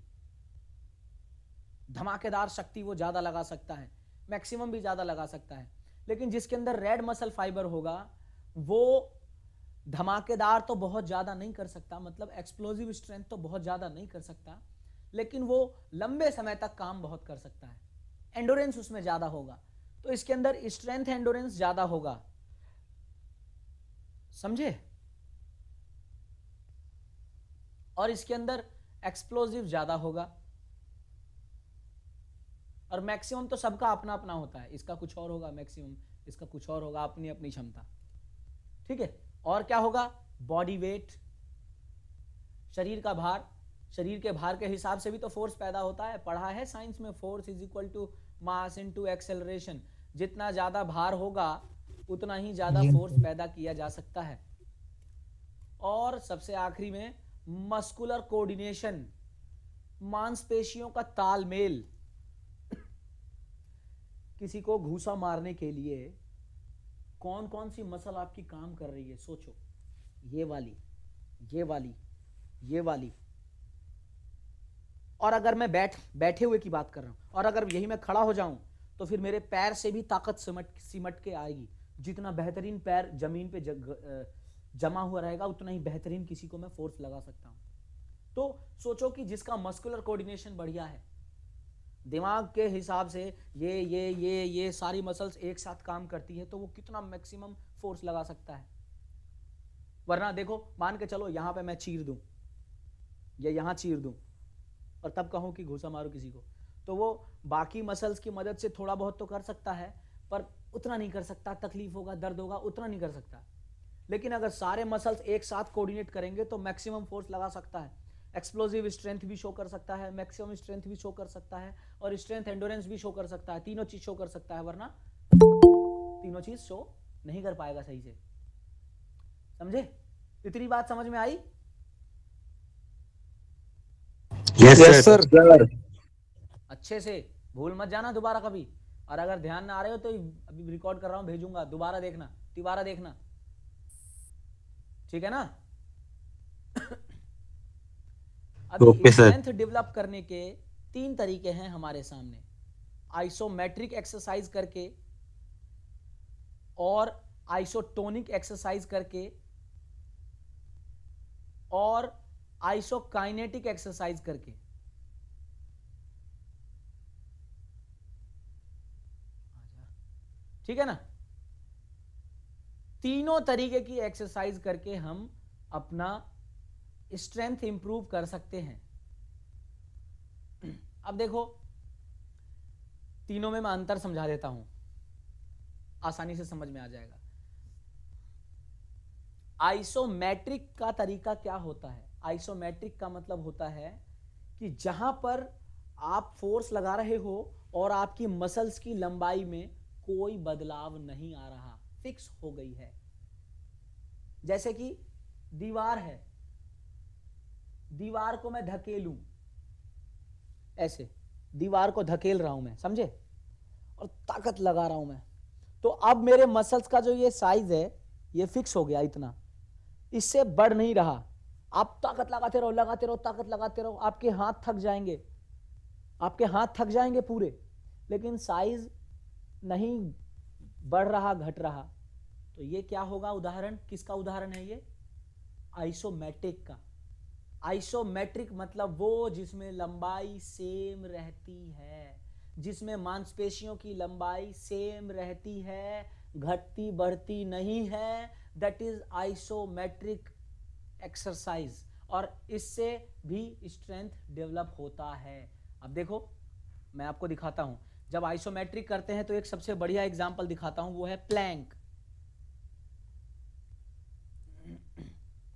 धमाकेदार शक्ति वो ज्यादा लगा सकता है, मैक्सिमम भी ज्यादा लगा सकता है। लेकिन जिसके अंदर रेड मसल फाइबर होगा वो धमाकेदार तो बहुत ज्यादा नहीं कर सकता, मतलब एक्सप्लोजिव स्ट्रेंथ तो बहुत ज्यादा नहीं कर सकता, लेकिन वो लंबे समय तक काम बहुत कर सकता है, एंडोरेंस उसमें ज्यादा होगा। तो इसके अंदर स्ट्रेंथ एंडोरेंस ज्यादा होगा, समझे? और इसके अंदर एक्सप्लोजिव ज्यादा होगा। और मैक्सिमम तो सबका अपना अपना होता है, इसका कुछ और होगा मैक्सिमम, इसका कुछ और होगा, अपनी अपनी क्षमता, ठीक है। और क्या होगा? बॉडी वेट, शरीर का भार, शरीर के भार के हिसाब से भी तो फोर्स पैदा होता है, पढ़ा है साइंस में, force is equal to mass into acceleration. जितना ज्यादा भार होगा उतना ही ज्यादा फोर्स पैदा किया जा सकता है। और सबसे आखिरी में मस्कुलर कोऑर्डिनेशन, मांसपेशियों का तालमेल। किसी को घूसा मारने के लिए कौन कौन सी मसल आपकी काम कर रही है, सोचो। ये वाली, ये वाली, ये वाली। और अगर मैं बैठे हुए की बात कर रहा हूं, और अगर यही मैं खड़ा हो जाऊं तो फिर मेरे पैर से भी ताकत सिमट के आएगी। जितना बेहतरीन पैर जमीन पे जमा हुआ रहेगा उतना ही बेहतरीन किसी को मैं फोर्स लगा सकता हूं। तो सोचो कि जिसका मस्कुलर कोऑर्डिनेशन बढ़िया है, दिमाग के हिसाब से ये सारी मसल्स एक साथ काम करती है, तो वो कितना मैक्सिमम फोर्स लगा सकता है। वरना देखो मान के चलो यहां पे मैं चीर दूं या यहां चीर दूं और तब कहूं कि घुसा मारो किसी को, तो वो बाकी मसल्स की मदद से थोड़ा बहुत तो कर सकता है, पर उतना नहीं कर सकता, तकलीफ होगा, दर्द होगा, उतना नहीं कर सकता। लेकिन अगर सारे मसल्स एक साथ कोऑर्डिनेट करेंगे तो मैक्सिमम फोर्स लगा सकता है, एक्सप्लोसिव स्ट्रेंथ भी शो कर सकता है, मैक्सिमम स्ट्रेंथ भी शो कर सकता है, और स्ट्रेंथ एंडोरेंस भी शो कर सकता है, तीनों चीज शो कर सकता है, वरना तीनों चीज शो नहीं कर पाएगा सही से। समझे? इतनी बात समझ में आई? Yes sir. अच्छे से भूल मत जाना दोबारा कभी, और अगर ध्यान ना आ रहे हो तो अभी रिकॉर्ड कर रहा हूं, भेजूंगा, दोबारा देखना, तिबारा देखना, ठीक है ना? अभी स्ट्रेंथ डेवलप करने के 3 तरीके हैं हमारे सामने, आइसोमेट्रिक एक्सरसाइज करके, और आइसोटोनिक एक्सरसाइज करके, और आइसोकाइनेटिक एक्सरसाइज करके। ठीक है ना? तीनों तरीके की एक्सरसाइज करके हम अपना स्ट्रेंथ इंप्रूव कर सकते हैं। अब देखो तीनों में मैं अंतर समझा देता हूं, आसानी से समझ में आ जाएगा। आइसोमेट्रिक का तरीका क्या होता है? आइसोमेट्रिक का मतलब होता है कि जहां पर आप फोर्स लगा रहे हो और आपकी मसल्स की लंबाई में कोई बदलाव नहीं आ रहा, फिक्स हो गई है। जैसे कि दीवार है, दीवार को मैं धकेलूं, ऐसे दीवार को धकेल रहा हूं मैं, समझे, और ताकत लगा रहा हूं मैं, तो अब मेरे मसल्स का जो ये साइज है ये फिक्स हो गया, इतना, इससे बढ़ नहीं रहा। आप ताकत लगाते रहो, लगाते रहो, ताकत लगाते रहो, आपके हाथ थक जाएंगे, आपके हाथ थक जाएंगे पूरे, लेकिन साइज नहीं बढ़ रहा, घट रहा। तो ये क्या होगा? उदाहरण, किसका उदाहरण है ये? आइसोमेट्रिक का। आइसोमेट्रिक मतलब वो जिसमें लंबाई सेम रहती है, जिसमें मांसपेशियों की लंबाई सेम रहती है, घटती बढ़ती नहीं है, दैट इज आइसोमेट्रिक एक्सरसाइज, और इससे भी स्ट्रेंथ डेवलप होता है। अब देखो मैं आपको दिखाता हूं, जब आइसोमेट्रिक करते हैं तो एक सबसे बढ़िया एग्जांपल दिखाता हूं, वो है प्लैंक।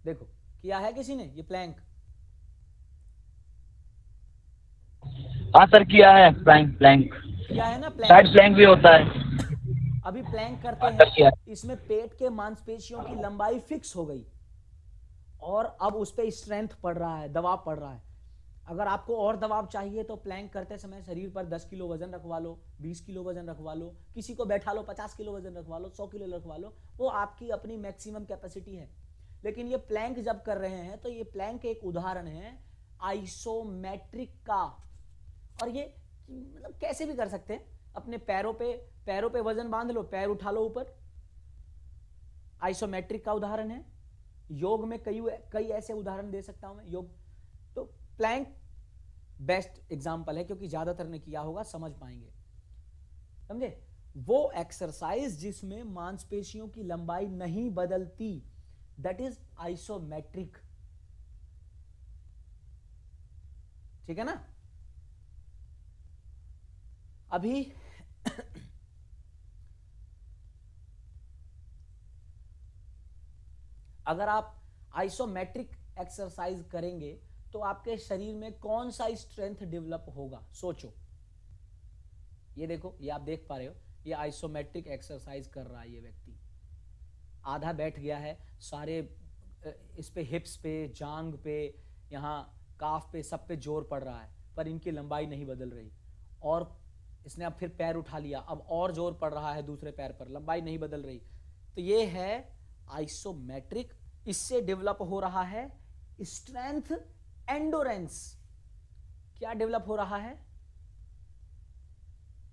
देखो किया है किसी ने ये प्लैंक? हाँ सर किया है, प्लैंक किया है ना? साइड प्लैंक भी होता है। अभी प्लैंक करते हाँ, हैं, इसमें पेट के मांसपेशियों की लंबाई फिक्स हो गई और अब उस पर स्ट्रेंथ पड़ रहा है, दबाव पड़ रहा है। अगर आपको और दबाव चाहिए तो प्लैंक करते समय शरीर पर 10 किलो वजन रखवा लो, 20 किलो वजन रखवा लो, किसी को बैठा लो, 50 किलो वजन रखवा लो, 100 किलो रखवा लो, वो आपकी अपनी मैक्सिमम कैपेसिटी है। लेकिन ये प्लैंक जब कर रहे हैं तो ये प्लैंक एक उदाहरण है आइसोमेट्रिक का। और ये मतलब कैसे भी कर सकते हैं, अपने पैरों पे वजन बांध लो, पैर उठा लो ऊपर, आइसोमेट्रिक का उदाहरण है। योग में कई ऐसे उदाहरण दे सकता हूं मैं, योग। तो प्लैंक बेस्ट एग्जांपल है क्योंकि ज्यादातर ने किया होगा, समझ पाएंगे, समझे? वो एक्सरसाइज जिसमें मांसपेशियों की लंबाई नहीं बदलती, दैट इज आइसोमेट्रिक। ठीक है ना? अभी अगर आप आइसोमेट्रिक एक्सरसाइज करेंगे तो आपके शरीर में कौन सा स्ट्रेंथ डेवलप होगा? सोचो। ये देखो, ये आप देख पा रहे हो, ये आइसोमेट्रिक एक्सरसाइज कर रहा है ये व्यक्ति, आधा बैठ गया है, सारे इस पे हिप्स पे, जांग पे, यहाँ काफ पे, सब पे जोर पड़ रहा है, पर इनकी लंबाई नहीं बदल रही। और इसने अब फिर पैर उठा लिया, अब और जोर पड़ रहा है दूसरे पैर पर, लंबाई नहीं बदल रही। तो ये है आइसोमेट्रिक। इससे डेवलप हो रहा है स्ट्रेंथ एंडोरेंस। क्या डेवलप हो रहा है?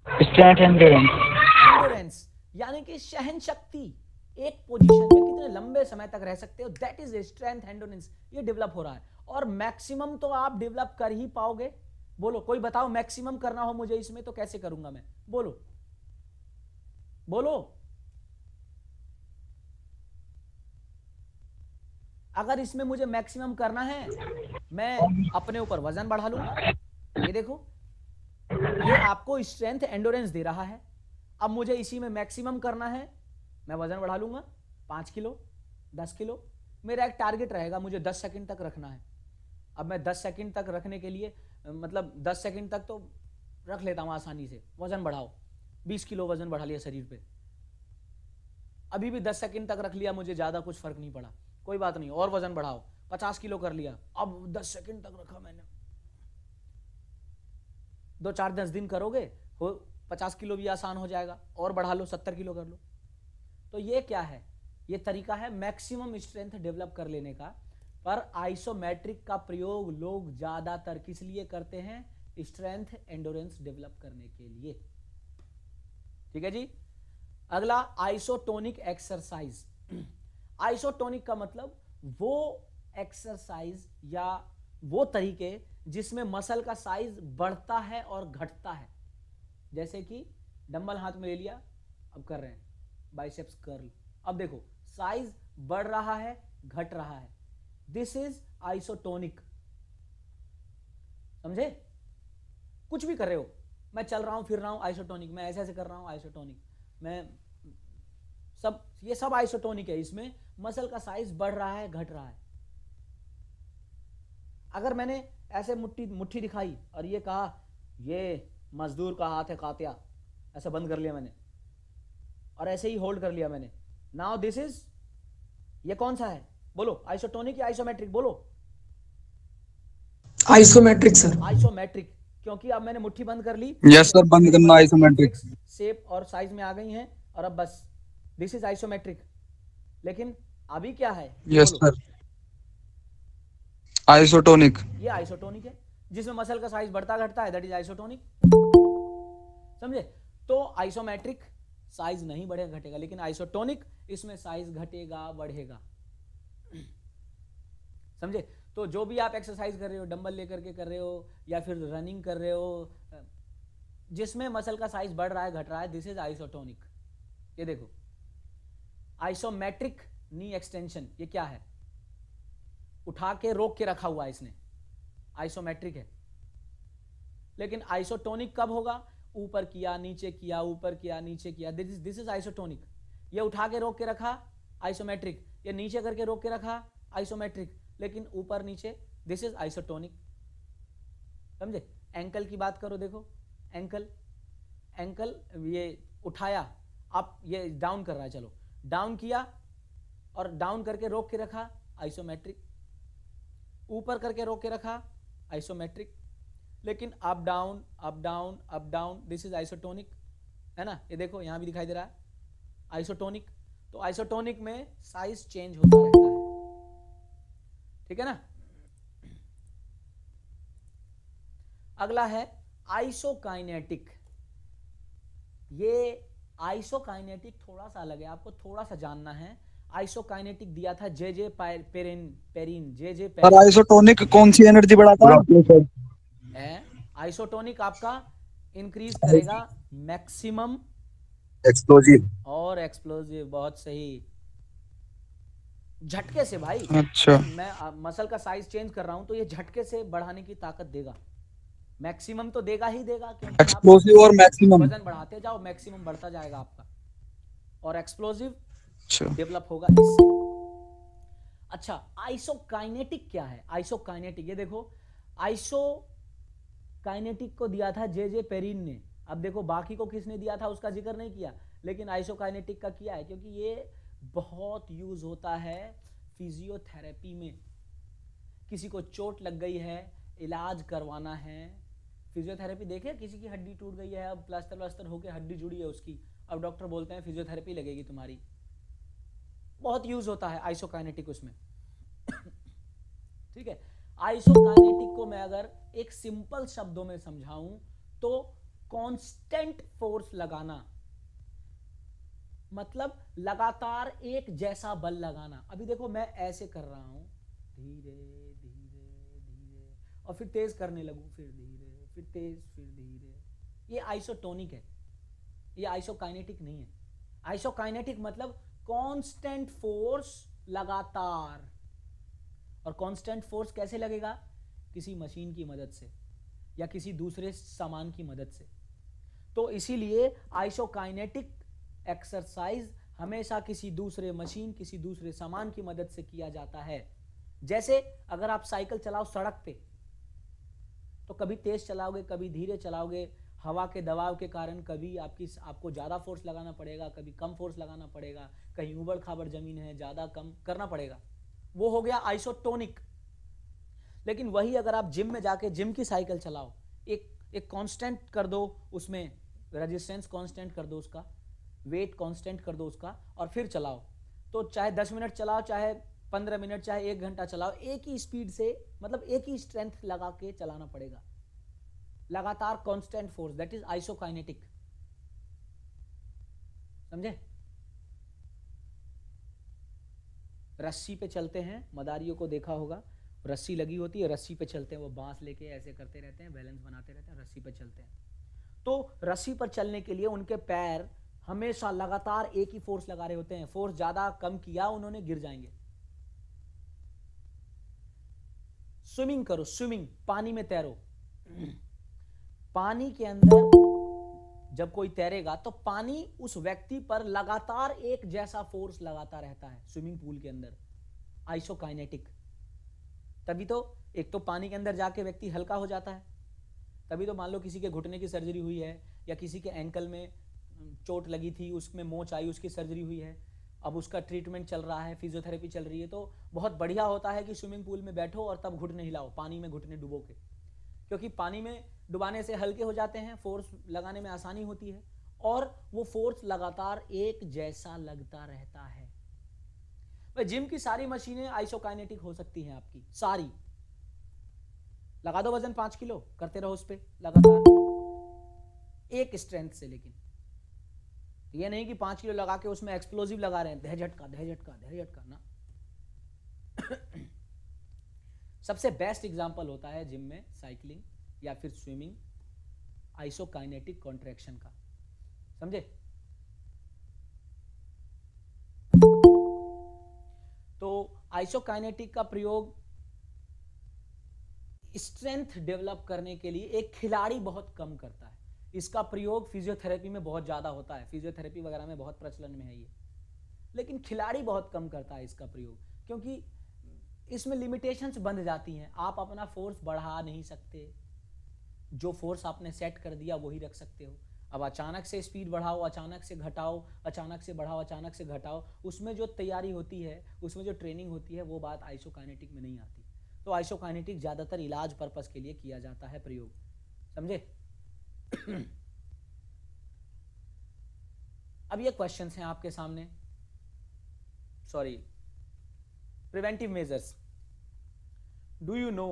Strength endurance. एंडोरेंस यानी कि सहन शक्ति, एक पोजीशन में कितने लंबे समय तक रह सकते हो, दैट इज स्ट्रेंथ एंडोरेंस। ये डेवलप हो रहा है और मैक्सिमम तो आप डेवलप कर ही पाओगे। बोलो, कोई बताओ, मैक्सिमम करना हो मुझे इसमें तो कैसे करूंगा मैं? बोलो बोलो। अगर इसमें मुझे मैक्सिमम करना है, मैं अपने ऊपर वजन बढ़ा लूंगा। ये देखो, ये आपको स्ट्रेंथ एंडोरेंस दे रहा है। अब मुझे इसी में मैक्सिमम करना है, मैं वजन बढ़ा लूंगा 5 किलो, 10 किलो। मेरा एक टारगेट रहेगा, मुझे 10 सेकंड तक रखना है। अब मैं 10 सेकंड तक रखने के लिए, मतलब 10 सेकंड तक तो रख लेता हूं आसानी से। वजन बढ़ाओ, 20 किलो वजन बढ़ा लिया शरीर पे, अभी भी 10 सेकंड तक रख लिया, मुझे ज्यादा कुछ फर्क नहीं पड़ा, कोई बात नहीं, और वजन बढ़ाओ, 50 किलो कर लिया, अब 10 सेकंड तक रखा मैंने। 2-4-10 दिन करोगे, हो 50 किलो भी आसान हो जाएगा, और बढ़ा लो, 70 किलो कर लो। तो ये क्या है, ये तरीका है मैक्सिमम स्ट्रेंथ डेवलप कर लेने का। पर आइसोमेट्रिक का प्रयोग लोग ज्यादातर किस लिए करते हैं, स्ट्रेंथ एंडोरेंस डेवलप करने के लिए। ठीक है जी। अगला आइसोटोनिक एक्सरसाइज। आइसोटोनिक का मतलब वो एक्सरसाइज या वो तरीके जिसमें मसल का साइज बढ़ता है और घटता है। जैसे कि डंबल हाथ में ले लिया, अब कर रहे हैं बाइसेप्स कर्ल, अब देखो साइज बढ़ रहा है, घट रहा है, दिस इज आइसोटोनिक। समझे? कुछ भी कर रहे हो, मैं चल रहा हूं, फिर रहा हूं, आइसोटोनिक, मैं ऐसे ऐसे कर रहा हूं, आइसोटोनिक, मैं सब, ये सब आइसोटोनिक है। इसमें मसल का साइज बढ़ रहा है, घट रहा है। अगर मैंने ऐसे मुट्ठी दिखाई और ये कहा ये मजदूर का हाथ है कातिया, ऐसा बंद कर लिया मैंने और ऐसे ही होल्ड कर लिया मैंने, नाउ दिस इज, ये कौन सा है बोलो, आइसोटोनिक या आइसोमेट्रिक बोलो? Isometric sir. आइसोमेट्रिक, क्योंकि अब मैंने मुट्ठी बंद कर ली। यस सर, बंद करना आइसोमेट्रिक। शेप और साइज में आ गई हैं और अब बस, दिस इज आइसोमेट्रिक। लेकिन अभी क्या है? Yes sir, isotonic. ये आइसोटोनिक है, जिसमें मसल का साइज बढ़ता घटता है, दैट इज आइसोटोनिक। समझे? तो आइसोमेट्रिक साइज नहीं बढ़ेगा घटेगा, लेकिन आइसोटोनिक इसमें साइज घटेगा बढ़ेगा। समझे? तो जो भी आप एक्सरसाइज कर रहे हो, डंबल लेकर के कर रहे हो या फिर रनिंग कर रहे हो, जिसमें मसल का साइज बढ़ रहा है घट रहा है, दिस इज आइसोटोनिक। ये देखो आइसोमेट्रिक नी एक्सटेंशन, ये क्या है? उठा के रोक के रखा हुआ है इसने, आइसोमेट्रिक है। लेकिन आइसोटोनिक कब होगा? ऊपर किया, नीचे किया, ऊपर किया, नीचे किया, दिस इज आइसोटोनिक। ये उठा के रोक के रखा, आइसोमेट्रिक। ये नीचे करके रोक के रखा, आइसोमेट्रिक। लेकिन ऊपर नीचे, दिस इज आइसोटोनिक। समझे? एंकल की बात करो, देखो एंकल, एंकल ये उठाया, आप ये डाउन कर रहा है, चलो डाउन किया और डाउन करके रोक के रखा, आइसोमेट्रिक। ऊपर करके रोक के रखा, आइसोमेट्रिक। लेकिन up down, up down, up down, this is isotonic, है ना? ये देखो यहां भी दिखाई दे रहा है आइसोटोनिक। तो आइसोटोनिक में साइज चेंज होता रहता है, ठीक है ना? अगला है आइसोकाइनेटिक। ये आइसोकाइनेटिक थोड़ा सा अलग है, आपको थोड़ा सा जानना है। आइसोकाइनेटिक दिया था जे पेरिन, जे पर आइसोटोनिक कौन सी एनर्जी बढ़ाता है? आइसोटोनिक आपका इंक्रीज करेगा मैक्सिमम एक्सप्लोजिव और एक्सप्लोजिव। बहुत सही, झटके से भाई। अच्छा, मैं मसल का साइज चेंज कर रहा हूं तो ये झटके से बढ़ाने की ताकत देगा। मैक्सिमम तो देगा ही देगा, क्योंकि एक्सप्लोसिव और मैक्सिमम, वजन बढ़ाते जाओ, मैक्सिमम बढ़ता जाएगा आपका, और एक्सप्लोजिव डेवलप होगा इससे। अच्छा, आइसोकाइनेटिक क्या है? आइसोकाइनेटिक, ये देखो आइसोकाइनेटिक को दिया था जे पेरिन ने। अब देखो बाकी को किसने दिया था उसका जिक्र नहीं किया, लेकिन आइसोकाइनेटिक का किया है, क्योंकि ये बहुत यूज होता है फिजियोथेरेपी में। किसी को चोट लग गई है, इलाज करवाना है, फिजियोथेरेपी देखे, किसी की हड्डी टूट गई है, अब प्लास्टर होके हड्डी जुड़ी है उसकी, अब डॉक्टर बोलते हैं फिजियोथेरेपी लगेगी तुम्हारी। बहुत यूज होता है आइसोकाइनेटिक उसमें। ठीक है? आइसोकाइनेटिक को मैं अगर एक सिंपल शब्दों में समझाऊं तो कांस्टेंट फोर्स लगाना, मतलब लगातार एक जैसा बल लगाना। अभी देखो मैं ऐसे कर रहा हूं, धीरे धीरे धीरे, और फिर तेज करने लगूं, फिर धीरे, फिर तेज, फिर धीरे, ये आइसोटोनिक है, ये आइसोकाइनेटिक नहीं है। आइसोकाइनेटिक मतलब कांस्टेंट फोर्स, लगातार और कांस्टेंट फोर्स कैसे लगेगा? किसी मशीन की मदद से या किसी दूसरे सामान की मदद से। तो इसीलिए आइसोकाइनेटिक एक्सरसाइज हमेशा किसी दूसरे मशीन, किसी दूसरे सामान की मदद से किया जाता है। जैसे अगर आप साइकिल चलाओ सड़क पे, तो कभी तेज चलाओगे, कभी धीरे चलाओगे, हवा के दबाव के कारण कभी आपको ज़्यादा फोर्स लगाना पड़ेगा, कभी कम फोर्स लगाना पड़ेगा, कहीं उबड़ खाबड़ जमीन है ज़्यादा कम करना पड़ेगा, वो हो गया आइसोटोनिक। लेकिन वही अगर आप जिम में जाके जिम की साइकिल चलाओ, एक कांस्टेंट कर दो, उसमें रेजिस्टेंस कांस्टेंट कर दो, उसका वेट कांस्टेंट कर दो उसका, और फिर चलाओ, तो चाहे 10 मिनट चलाओ, चाहे 15 मिनट, चाहे 1 घंटा चलाओ, एक ही स्पीड से, मतलब एक ही स्ट्रेंथ लगा के चलाना पड़ेगा, लगातार constant force, that is isokinetic. समझे? रस्सी पे चलते हैं, मदारियों को देखा होगा, रस्सी लगी होती है, रस्सी पे चलते हैं, वो बांस लेके ऐसे करते रहते हैं, बैलेंस बनाते रहते हैं, रस्सी पे चलते हैं। तो रस्सी पर चलने के लिए उनके पैर हमेशा लगातार एक ही फोर्स लगा रहे होते हैं, फोर्स ज्यादा कम किया उन्होंने गिर जाएंगे। स्विमिंग करो, स्विमिंग, पानी में तैरो। पानी के अंदर जब कोई तैरेगा तो पानी उस व्यक्ति पर लगातार एक जैसा फोर्स लगाता रहता है स्विमिंग पूल के अंदर, आइसोकाइनेटिक। तभी तो एक तो पानी के अंदर जाके व्यक्ति हल्का हो जाता है, तभी तो मान लो किसी के घुटने की सर्जरी हुई है या किसी के एंकल में चोट लगी थी, उसमें मोच आई, उसकी सर्जरी हुई है, अब उसका ट्रीटमेंट चल रहा है, फिजियोथेरेपी चल रही है, तो बहुत बढ़िया होता है कि स्विमिंग पूल में बैठो और तब घुटने हिलाओ, पानी में घुटने डुबो के, क्योंकि पानी में डुबाने से हल्के हो जाते हैं, फोर्स लगाने में आसानी होती है और वो फोर्स लगातार एक जैसा लगता रहता है। भाई जिम की सारी मशीनें आइसोकाइनेटिक हो सकती हैं आपकी, सारी। लगा दो वजन 5 किलो, करते रहो उस पर लगातार एक स्ट्रेंथ से। लेकिन ये नहीं कि 5 किलो लगा के उसमें एक्सप्लोजिव लगा रहे हैं, दह झटका दह झटका दह झटका ना। सबसे बेस्ट एग्जांपल होता है जिम में साइकिलिंग या फिर स्विमिंग, आइसोकाइनेटिक कॉन्ट्रैक्शन का। समझे? तो आइसोकाइनेटिक का प्रयोग स्ट्रेंथ डेवलप करने के लिए एक खिलाड़ी बहुत कम करता है। इसका प्रयोग फिजियोथेरेपी में बहुत ज्यादा होता है, फिजियोथेरेपी वगैरह में बहुत प्रचलन में है ये, लेकिन खिलाड़ी बहुत कम करता है इसका प्रयोग, क्योंकि इसमें लिमिटेशंस बंध जाती हैं। आप अपना फोर्स बढ़ा नहीं सकते, जो फोर्स आपने सेट कर दिया वही रख सकते हो। अब अचानक से स्पीड बढ़ाओ, अचानक से घटाओ, अचानक से बढ़ाओ, अचानक से घटाओ, उसमें जो तैयारी होती है, उसमें जो ट्रेनिंग होती है, वो बात आइसोकाइनेटिक में नहीं आती। तो आइसोकाइनेटिक ज्यादातर इलाज पर्पस के लिए किया जाता है प्रयोग। समझे? अब ये क्वेश्चंस हैं आपके सामने, sorry, preventive measures. Do you know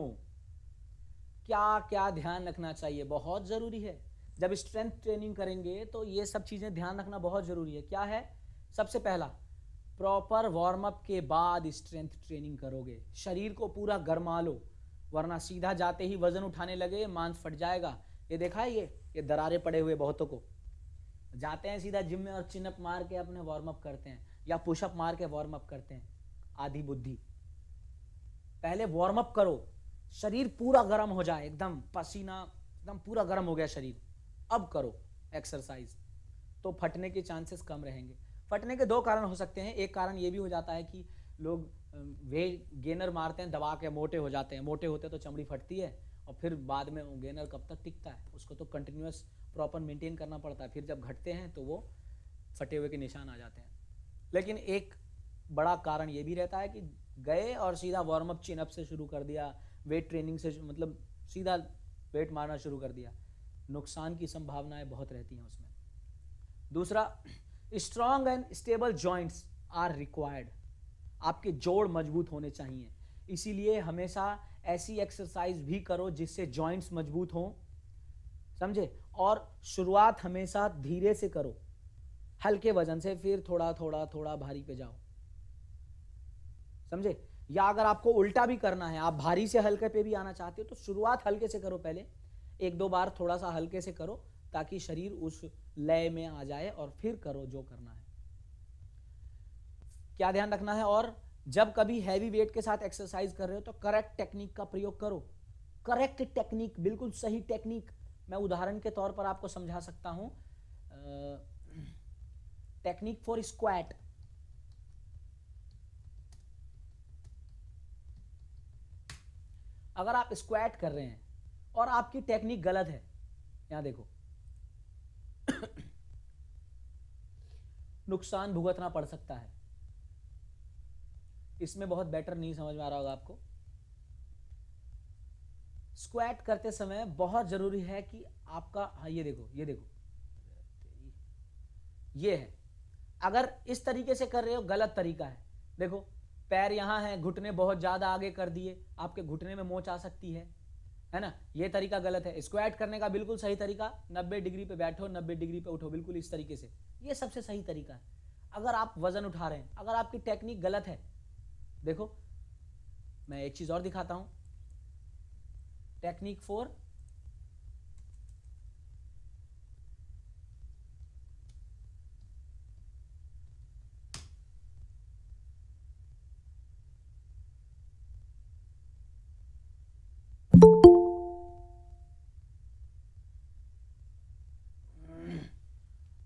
क्या क्या ध्यान रखना चाहिए? बहुत जरूरी है। जब स्ट्रेंथ ट्रेनिंग करेंगे तो ये सब चीजें ध्यान रखना बहुत जरूरी है। क्या है? सबसे पहला, प्रॉपर वार्म अप के बाद स्ट्रेंथ ट्रेनिंग करोगे, शरीर को पूरा गरमा लो, वरना सीधा जाते ही वजन उठाने लगे मांस फट जाएगा। ये देखा है, ये दरारें पड़े हुए बहुतों को, जाते हैं सीधा जिम में और चिन अप मार के अपने वार्म अप करते हैं या पुशअप मार के वार्म अप करते हैं। आधी बुद्धि। पहले वार्म अप करो, शरीर पूरा गर्म हो जाए, एकदम पसीना, एकदम पूरा गर्म हो गया शरीर, अब करो एक्सरसाइज, तो फटने के चांसेस कम रहेंगे। फटने के 2 कारण हो सकते हैं। एक कारण ये भी हो जाता है कि लोग वेट गेनर मारते हैं, दबा के मोटे हो जाते हैं, मोटे होते तो चमड़ी फटती है और फिर बाद में गेनर कब तक टिकता है, उसको तो कंटिन्यूअस प्रॉपर मेंटेन करना पड़ता है, फिर जब घटते हैं तो वो फटे हुए के निशान आ जाते हैं। लेकिन एक बड़ा कारण ये भी रहता है कि गए और सीधा वार्म अप चिन अप से शुरू कर दिया, वेट ट्रेनिंग से, मतलब सीधा वेट मारना शुरू कर दिया, नुकसान की संभावनाएं बहुत रहती हैं उसमें। दूसरा, strong and stable joints are required. आपके जोड़ मजबूत होने चाहिए, इसीलिए हमेशा ऐसी एक्सरसाइज भी करो जिससे जॉइंट्स मजबूत हों। समझे? और शुरुआत हमेशा धीरे से करो, हल्के वजन से, फिर थोड़ा थोड़ा थोड़ा भारी पे जाओ। समझे? या अगर आपको उल्टा भी करना है, आप भारी से हल्के पे भी आना चाहते हो, तो शुरुआत हल्के से करो, पहले 1-2 बार थोड़ा सा हल्के से करो ताकि शरीर उस लय में आ जाए और फिर करो जो करना है। क्या ध्यान रखना है? और जब कभी हैवी वेट के साथ एक्सरसाइज कर रहे हो तो करेक्ट टेक्निक का प्रयोग करो। करेक्ट टेक्निक, बिल्कुल सही टेक्निक। मैं उदाहरण के तौर पर आपको समझा सकता हूं। Technique for squat. अगर आप स्क्वाट कर रहे हैं और आपकी टेक्निक गलत है, यहां देखो नुकसान भुगतना पड़ सकता है। इसमें बहुत बेटर नहीं समझ में आ रहा होगा आपको। स्क्वाट करते समय बहुत जरूरी है कि आपका, हाँ ये देखो, ये देखो, ये है। अगर इस तरीके से कर रहे हो गलत तरीका है। देखो पैर यहां है, घुटने बहुत ज्यादा आगे कर दिए, आपके घुटने में मोच आ सकती है ना। ये तरीका गलत है। स्क्वाट करने का बिल्कुल सही तरीका 90 डिग्री पे बैठो, 90 डिग्री पे उठो, बिल्कुल इस तरीके से। ये सबसे सही तरीका है। अगर आप वजन उठा रहे हैं, अगर आपकी टेक्निक गलत है, देखो मैं एक चीज और दिखाता हूं। टेक्निक 4,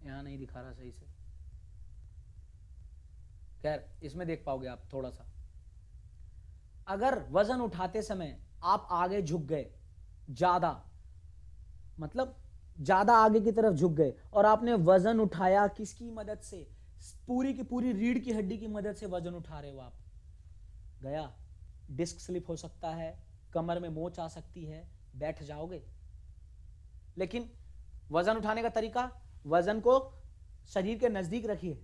यहां नहीं दिखा रहा सही से, खैर इसमें देख पाओगे आप थोड़ा सा। अगर वजन उठाते समय आप आगे झुक गए, ज्यादा मतलब ज्यादा आगे की तरफ झुक गए और आपने वजन उठाया किसकी मदद से, पूरी की पूरी रीढ़ की हड्डी की मदद से वजन उठा रहे हो आप, गया डिस्क स्लिप हो सकता है, कमर में मोच आ सकती है, बैठ जाओगे। लेकिन वजन उठाने का तरीका, वजन को शरीर के नजदीक रखिए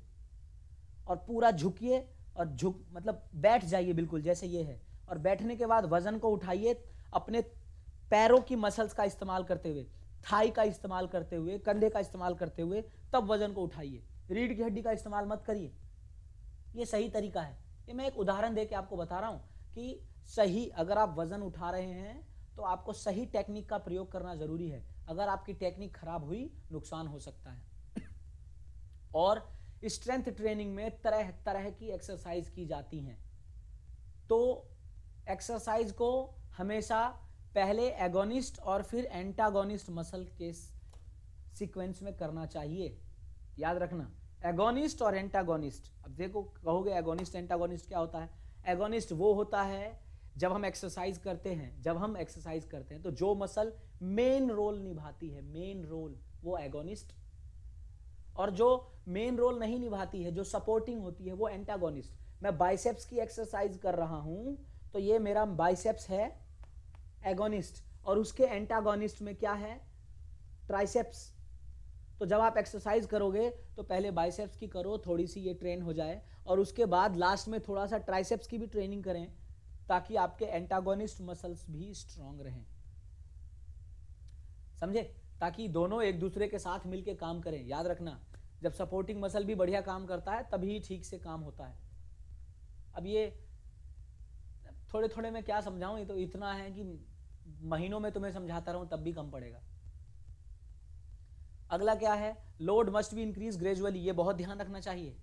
और पूरा झुकिए और मतलब बैठ जाइए बिल्कुल जैसे ये है। और बैठने के बाद वजन को उठाइए अपने पैरों की मसल्स का इस्तेमाल करते हुए, थाई का इस्तेमाल करते हुए, कंधे का इस्तेमाल करते हुए, तब वजन को उठाइए। रीढ़ की हड्डी का इस्तेमाल मत करिए। ये सही तरीका है। ये मैं एक उदाहरण देके आपको बता रहा हूं कि सही, अगर आप वजन उठा रहे हैं तो आपको सही टेक्निक का प्रयोग करना जरूरी है। अगर आपकी टेक्निक खराब हुई, नुकसान हो सकता है। और स्ट्रेंथ ट्रेनिंग में तरह तरह की एक्सरसाइज की जाती हैं। तो एक्सरसाइज को हमेशा पहले एगोनिस्ट और फिर एंटागोनिस्ट मसल के सीक्वेंस में करना चाहिए। याद रखना, एगोनिस्ट और एंटागोनिस्ट। अब देखो कहोगे एगोनिस्ट एंटागोनिस्ट क्या होता है। एगोनिस्ट वो होता है जब हम एक्सरसाइज करते हैं, तो जो मसल मेन रोल निभाती है, मेन रोल, वो एगोनिस्ट। और जो मेन रोल नहीं निभाती है, जो सपोर्टिंग होती है, वो एंटागोनिस्ट। मैं बाइसेप्स की एक्सरसाइज कर रहा हूं तो ये मेरा बाइसेप्स है एगोनिस्ट, और उसके एंटागोनिस्ट में क्या है, ट्राइसेप्स। तो जब आप एक्सरसाइज करोगे तो पहले बाइसेप्स की करो, थोड़ी सी ये ट्रेन हो जाए, और उसके बाद लास्ट में थोड़ा सा ट्राइसेप्स की भी ट्रेनिंग करें, ताकि आपके एंटागोनिस्ट मसल्स भी स्ट्रांग रहें। समझे? ताकि दोनों एक दूसरे के साथ मिलके काम करें। याद रखना, जब सपोर्टिंग मसल भी बढ़िया काम करता है तभी ठीक से काम होता है। अब ये थोड़े थोड़े में क्या समझाऊं, ये तो इतना है कि महीनों में तुम्हें समझाता रहूं तब भी कम पड़ेगा। अगला क्या है, load must be increase gradually. ये बहुत ध्यान रखना चाहिए।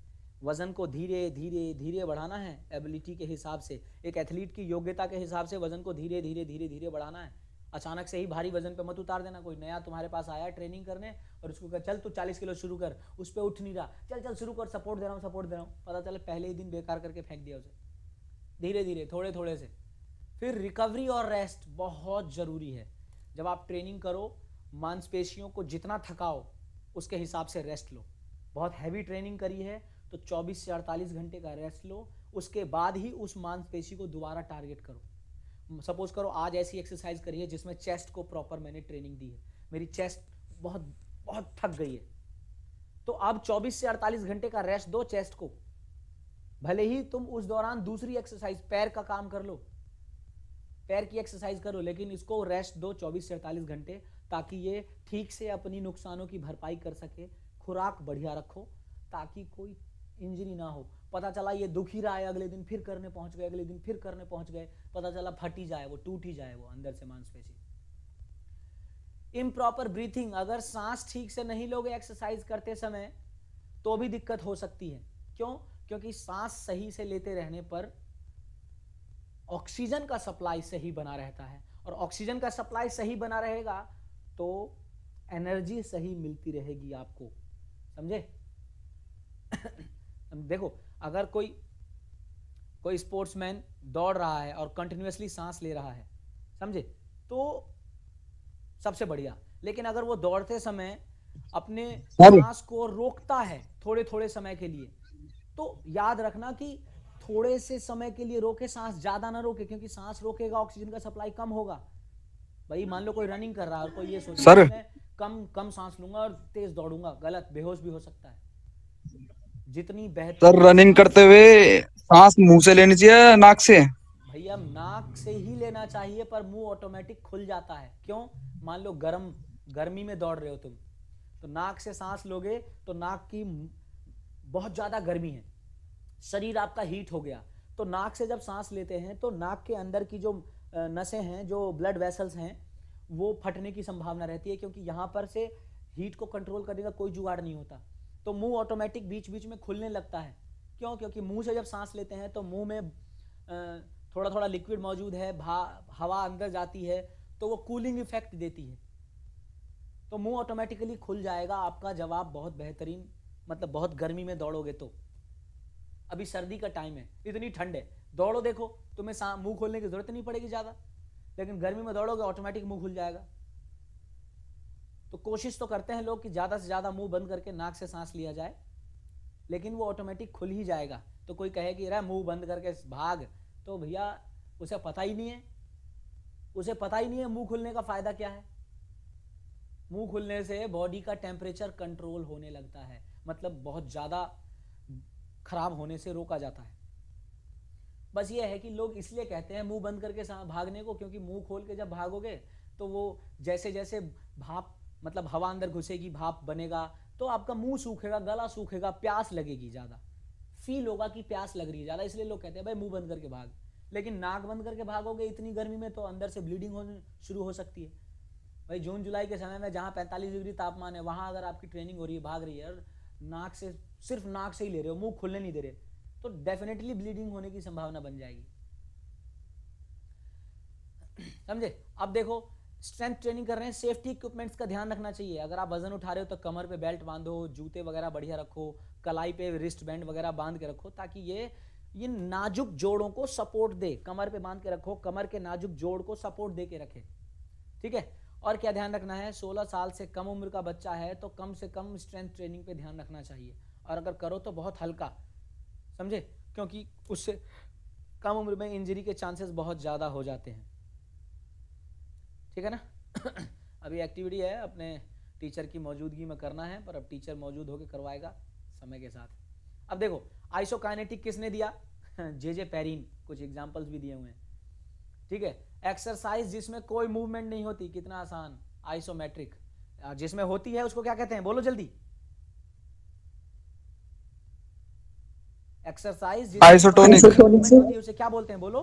वजन को धीरे धीरे धीरे बढ़ाना है, एबिलिटी के हिसाब से, एक एथलीट की योग्यता के हिसाब से वजन को धीरे धीरे धीरे धीरे बढ़ाना है। अचानक से ही भारी वजन पे मत उतार देना। कोई नया तुम्हारे पास आया ट्रेनिंग करने और उसको कहा चल तू 40 किलो शुरू कर, उस पर उठ नहीं रहा, चल चल शुरू कर, सपोर्ट दे रहा हूँ, पता चले पहले ही दिन बेकार करके फेंक दिया उसे। धीरे धीरे, थोड़े थोड़े से। फिर रिकवरी और रेस्ट बहुत जरूरी है। जब आप ट्रेनिंग करो, मांसपेशियों को जितना थकाओ उसके हिसाब से रेस्ट लो। बहुत हैवी ट्रेनिंग करी है तो 24 से 48 घंटे का रेस्ट लो, उसके बाद ही उस मांसपेशी को दोबारा टारगेट करो। सपोज करो आज ऐसी एक्सरसाइज करी है जिसमें चेस्ट को प्रॉपर मैंने ट्रेनिंग दी है, मेरी चेस्ट बहुत बहुत थक गई है, तो अब 24 से 48 घंटे का रेस्ट दो चेस्ट को। भले ही तुम उस दौरान दूसरी एक्सरसाइज, पैर का काम कर लो, पैर की एक्सरसाइज करो, लेकिन इसको रेस्ट दो 24 से 48 घंटे, ताकि ये ठीक से अपनी नुकसानों की भरपाई कर सके। खुराक बढ़िया रखो ताकि कोई इंजरी ना हो। पता चला ये दुख ही रहा है, अगले दिन फिर करने पहुंच गए, अगले दिन फिर करने पहुंच गए, पता चला फट ही जाए, वो टूट ही जाए वो अंदर से मांसपेशी। इम्प्रॉपर ब्रीथिंग, अगर सांस ठीक से नहीं लोगे एक्सरसाइज करते समय तो भी दिक्कत हो सकती है। क्यों? क्योंकि सांस सही से लेते रहने पर ऑक्सीजन का सप्लाई सही बना रहता है, और ऑक्सीजन का सप्लाई सही बना रहेगा तो एनर्जी सही मिलती रहेगी आपको, समझे? देखो, अगर कोई स्पोर्ट्समैन दौड़ रहा है और कंटिन्यूअसली सांस ले रहा है, समझे, तो सबसे बढ़िया। लेकिन अगर वो दौड़ते समय अपने सांस को रोकता है थोड़े थोड़े समय के लिए, तो याद रखना कि थोड़े से समय के लिए रोके, सांस ज्यादा ना रोके, क्योंकि सांस रोकेगा ऑक्सीजन का सप्लाई कम होगा। भाई मान लो कोई रनिंग कर रहा है और कोई ये सोच रहा है मैं कम सांस लूंगा और तेज दौड़ूंगा, गलत, बेहोश भी हो सकता है। जितनी बेहतर सर रनिंग करते हुए सांस मुंह से लेनी चाहिए नाक से? भैया नाक से ही लेना चाहिए, पर मुंह ऑटोमेटिक खुल जाता है। क्यों? मान लो गर्मी में दौड़ रहे हो तुम, तो नाक से सांस लोगे तो नाक की बहुत ज्यादा गर्मी है, शरीर आपका हीट हो गया, तो नाक से जब सांस लेते हैं तो नाक के अंदर की जो नसें हैं, जो ब्लड वेसल्स हैं, वो फटने की संभावना रहती है, क्योंकि यहां पर से हीट को कंट्रोल करने का कोई जुगाड़ नहीं होता। तो मुंह ऑटोमेटिक बीच बीच में खुलने लगता है। क्यों? क्योंकि मुंह से जब सांस लेते हैं तो मुंह में थोड़ा थोड़ा लिक्विड मौजूद है, हवा अंदर जाती है, तो वो कूलिंग इफेक्ट देती है, तो मुंह ऑटोमेटिकली खुल जाएगा। आपका जवाब बहुत बेहतरीन, मतलब बहुत गर्मी में दौड़ोगे तो। अभी सर्दी का टाइम है, इतनी ठंड है, दौड़ो, देखो तुम्हें मुंह खोलने की जरूरत नहीं पड़ेगी ज्यादा, लेकिन गर्मी में दौड़ोगे ऑटोमेटिक मुंह खुल जाएगा। तो कोशिश तो करते हैं लोग कि ज्यादा से ज्यादा मुंह बंद करके नाक से सांस लिया जाए, लेकिन वो ऑटोमेटिक खुल ही जाएगा। तो कोई कहे कि रे मुंह बंद करके भाग, तो भैया उसे पता ही नहीं है मुंह खुलने का फायदा क्या है। मुंह खुलने से बॉडी का टेम्परेचर कंट्रोल होने लगता है, मतलब बहुत ज्यादा खराब होने से रोका जाता है। बस ये है कि लोग इसलिए कहते हैं मुंह बंद करके भागने को, क्योंकि मुंह खोल के जब भागोगे तो वो जैसे जैसे भाप, मतलब हवा अंदर घुसेगी, भाप बनेगा, तो आपका मुंह सूखेगा, गला सूखेगा, प्यास लगेगी, ज्यादा फील होगा कि प्यास लग रही है ज्यादा, इसलिए लोग कहते हैं भाई मुंह बंद करके भाग। लेकिन नाक बंद करके भागोगे इतनी गर्मी में तो अंदर से ब्लीडिंग होने शुरू हो सकती है। भाई जून जुलाई के समय में जहाँ 45 डिग्री तापमान है, वहां अगर आपकी ट्रेनिंग हो रही है, भाग रही है, और नाक से, सिर्फ नाक से ही ले रहे हो, मुंह खुलने नहीं दे रहे, तो डेफिनेटली ब्लीडिंग होने की संभावना बन जाएगी, समझे? अब देखो, स्ट्रेंथ ट्रेनिंग कर रहे हैं, सेफ्टी इक्विपमेंट्स का ध्यान रखना चाहिए। अगर आप वजन उठा रहे हो तो कमर पे बेल्ट बांधो, जूते वगैरह बढ़िया रखो, कलाई पे रिस्ट बैंड वगैरह बांध के रखो, ताकि ये नाजुक जोड़ों को सपोर्ट दे। कमर पे बांध के रखो, कमर के नाजुक जोड़ को सपोर्ट दे के रखे, ठीक है? और क्या ध्यान रखना है, 16 साल से कम उम्र का बच्चा है तो कम से कम स्ट्रेंथ ट्रेनिंग पे ध्यान रखना चाहिए, और अगर करो तो बहुत हल्का, समझे, क्योंकि उससे कम उम्र में इंजरी के चांसेस बहुत ज़्यादा हो जाते हैं, ठीक है ना? अभी एक्टिविटी है, अपने टीचर की मौजूदगी में करना है, पर अब टीचर मौजूद होकर करवाएगा समय के साथ। अब देखो, आइसोकाइनेटिक किसने दिया? जे पेरिन, कुछ एग्जांपल्स भी दिए हुए हैं, ठीक है? एक्सरसाइज जिसमें कोई मूवमेंट नहीं होती, कितना आसान, आइसोमेट्रिक। जिसमें होती है उसको क्या कहते हैं, बोलो जल्दी। Exercise isotonic. उसे क्या बोलते हैं, बोलो।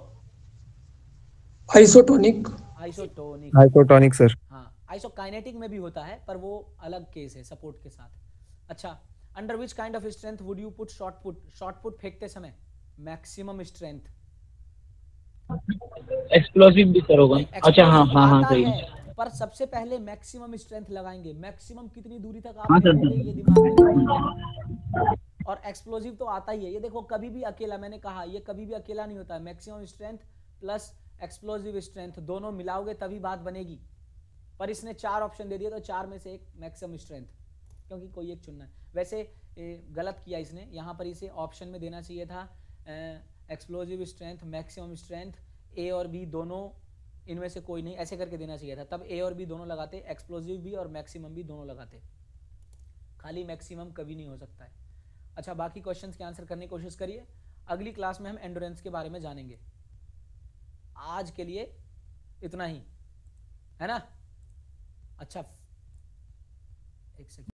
आइसोटोनिक। आइसोटोनिक। Isotonic sir. हाँ, आइसोकाइनेटिक में भी होता है, पर वो अलग केस है, सपोर्ट के साथ। अच्छा, under which kind of strength would you put short put? Short put फेंकते समय मैक्सिमम स्ट्रेंथ, एक्सप्लोसिव भी सर होगा। अच्छा, हाँ सही है, पर सबसे पहले मैक्सिमम स्ट्रेंथ लगाएंगे। मैक्सिमम कितनी दूरी तक आप हाँ सर। फेंकोगे, ये दिमाग में रखिए। और एक्सप्लोसिव तो आता ही है, ये देखो कभी भी अकेला, मैंने कहा ये कभी भी अकेला नहीं होता। Maximum strength plus explosive strength दोनों मिलाओगे तभी बात बनेगी। पर इसने 4 ऑप्शन दे दिया, तो 4 में से एक मैक्सिमम स्ट्रेंथ, क्योंकि कोई एक चुनना है। वैसे गलत किया इसने, यहाँ पर इसे ऑप्शन में देना चाहिए था एक्सप्लोसिव स्ट्रेंथ, मैक्सिमम स्ट्रेंथ, ए और बी दोनों, इनमें से कोई नहीं, ऐसे करके देना चाहिए था, तब ए और बी दोनों लगाते, एक्सप्लोसिव भी और मैक्सिमम भी दोनों लगाते। खाली मैक्सिमम कभी नहीं हो सकता है। अच्छा, बाकी क्वेश्चंस के आंसर करने की कोशिश करिए। अगली क्लास में हम एंडोरेंस के बारे में जानेंगे। आज के लिए इतना ही, है ना? अच्छा, एक सेकंड।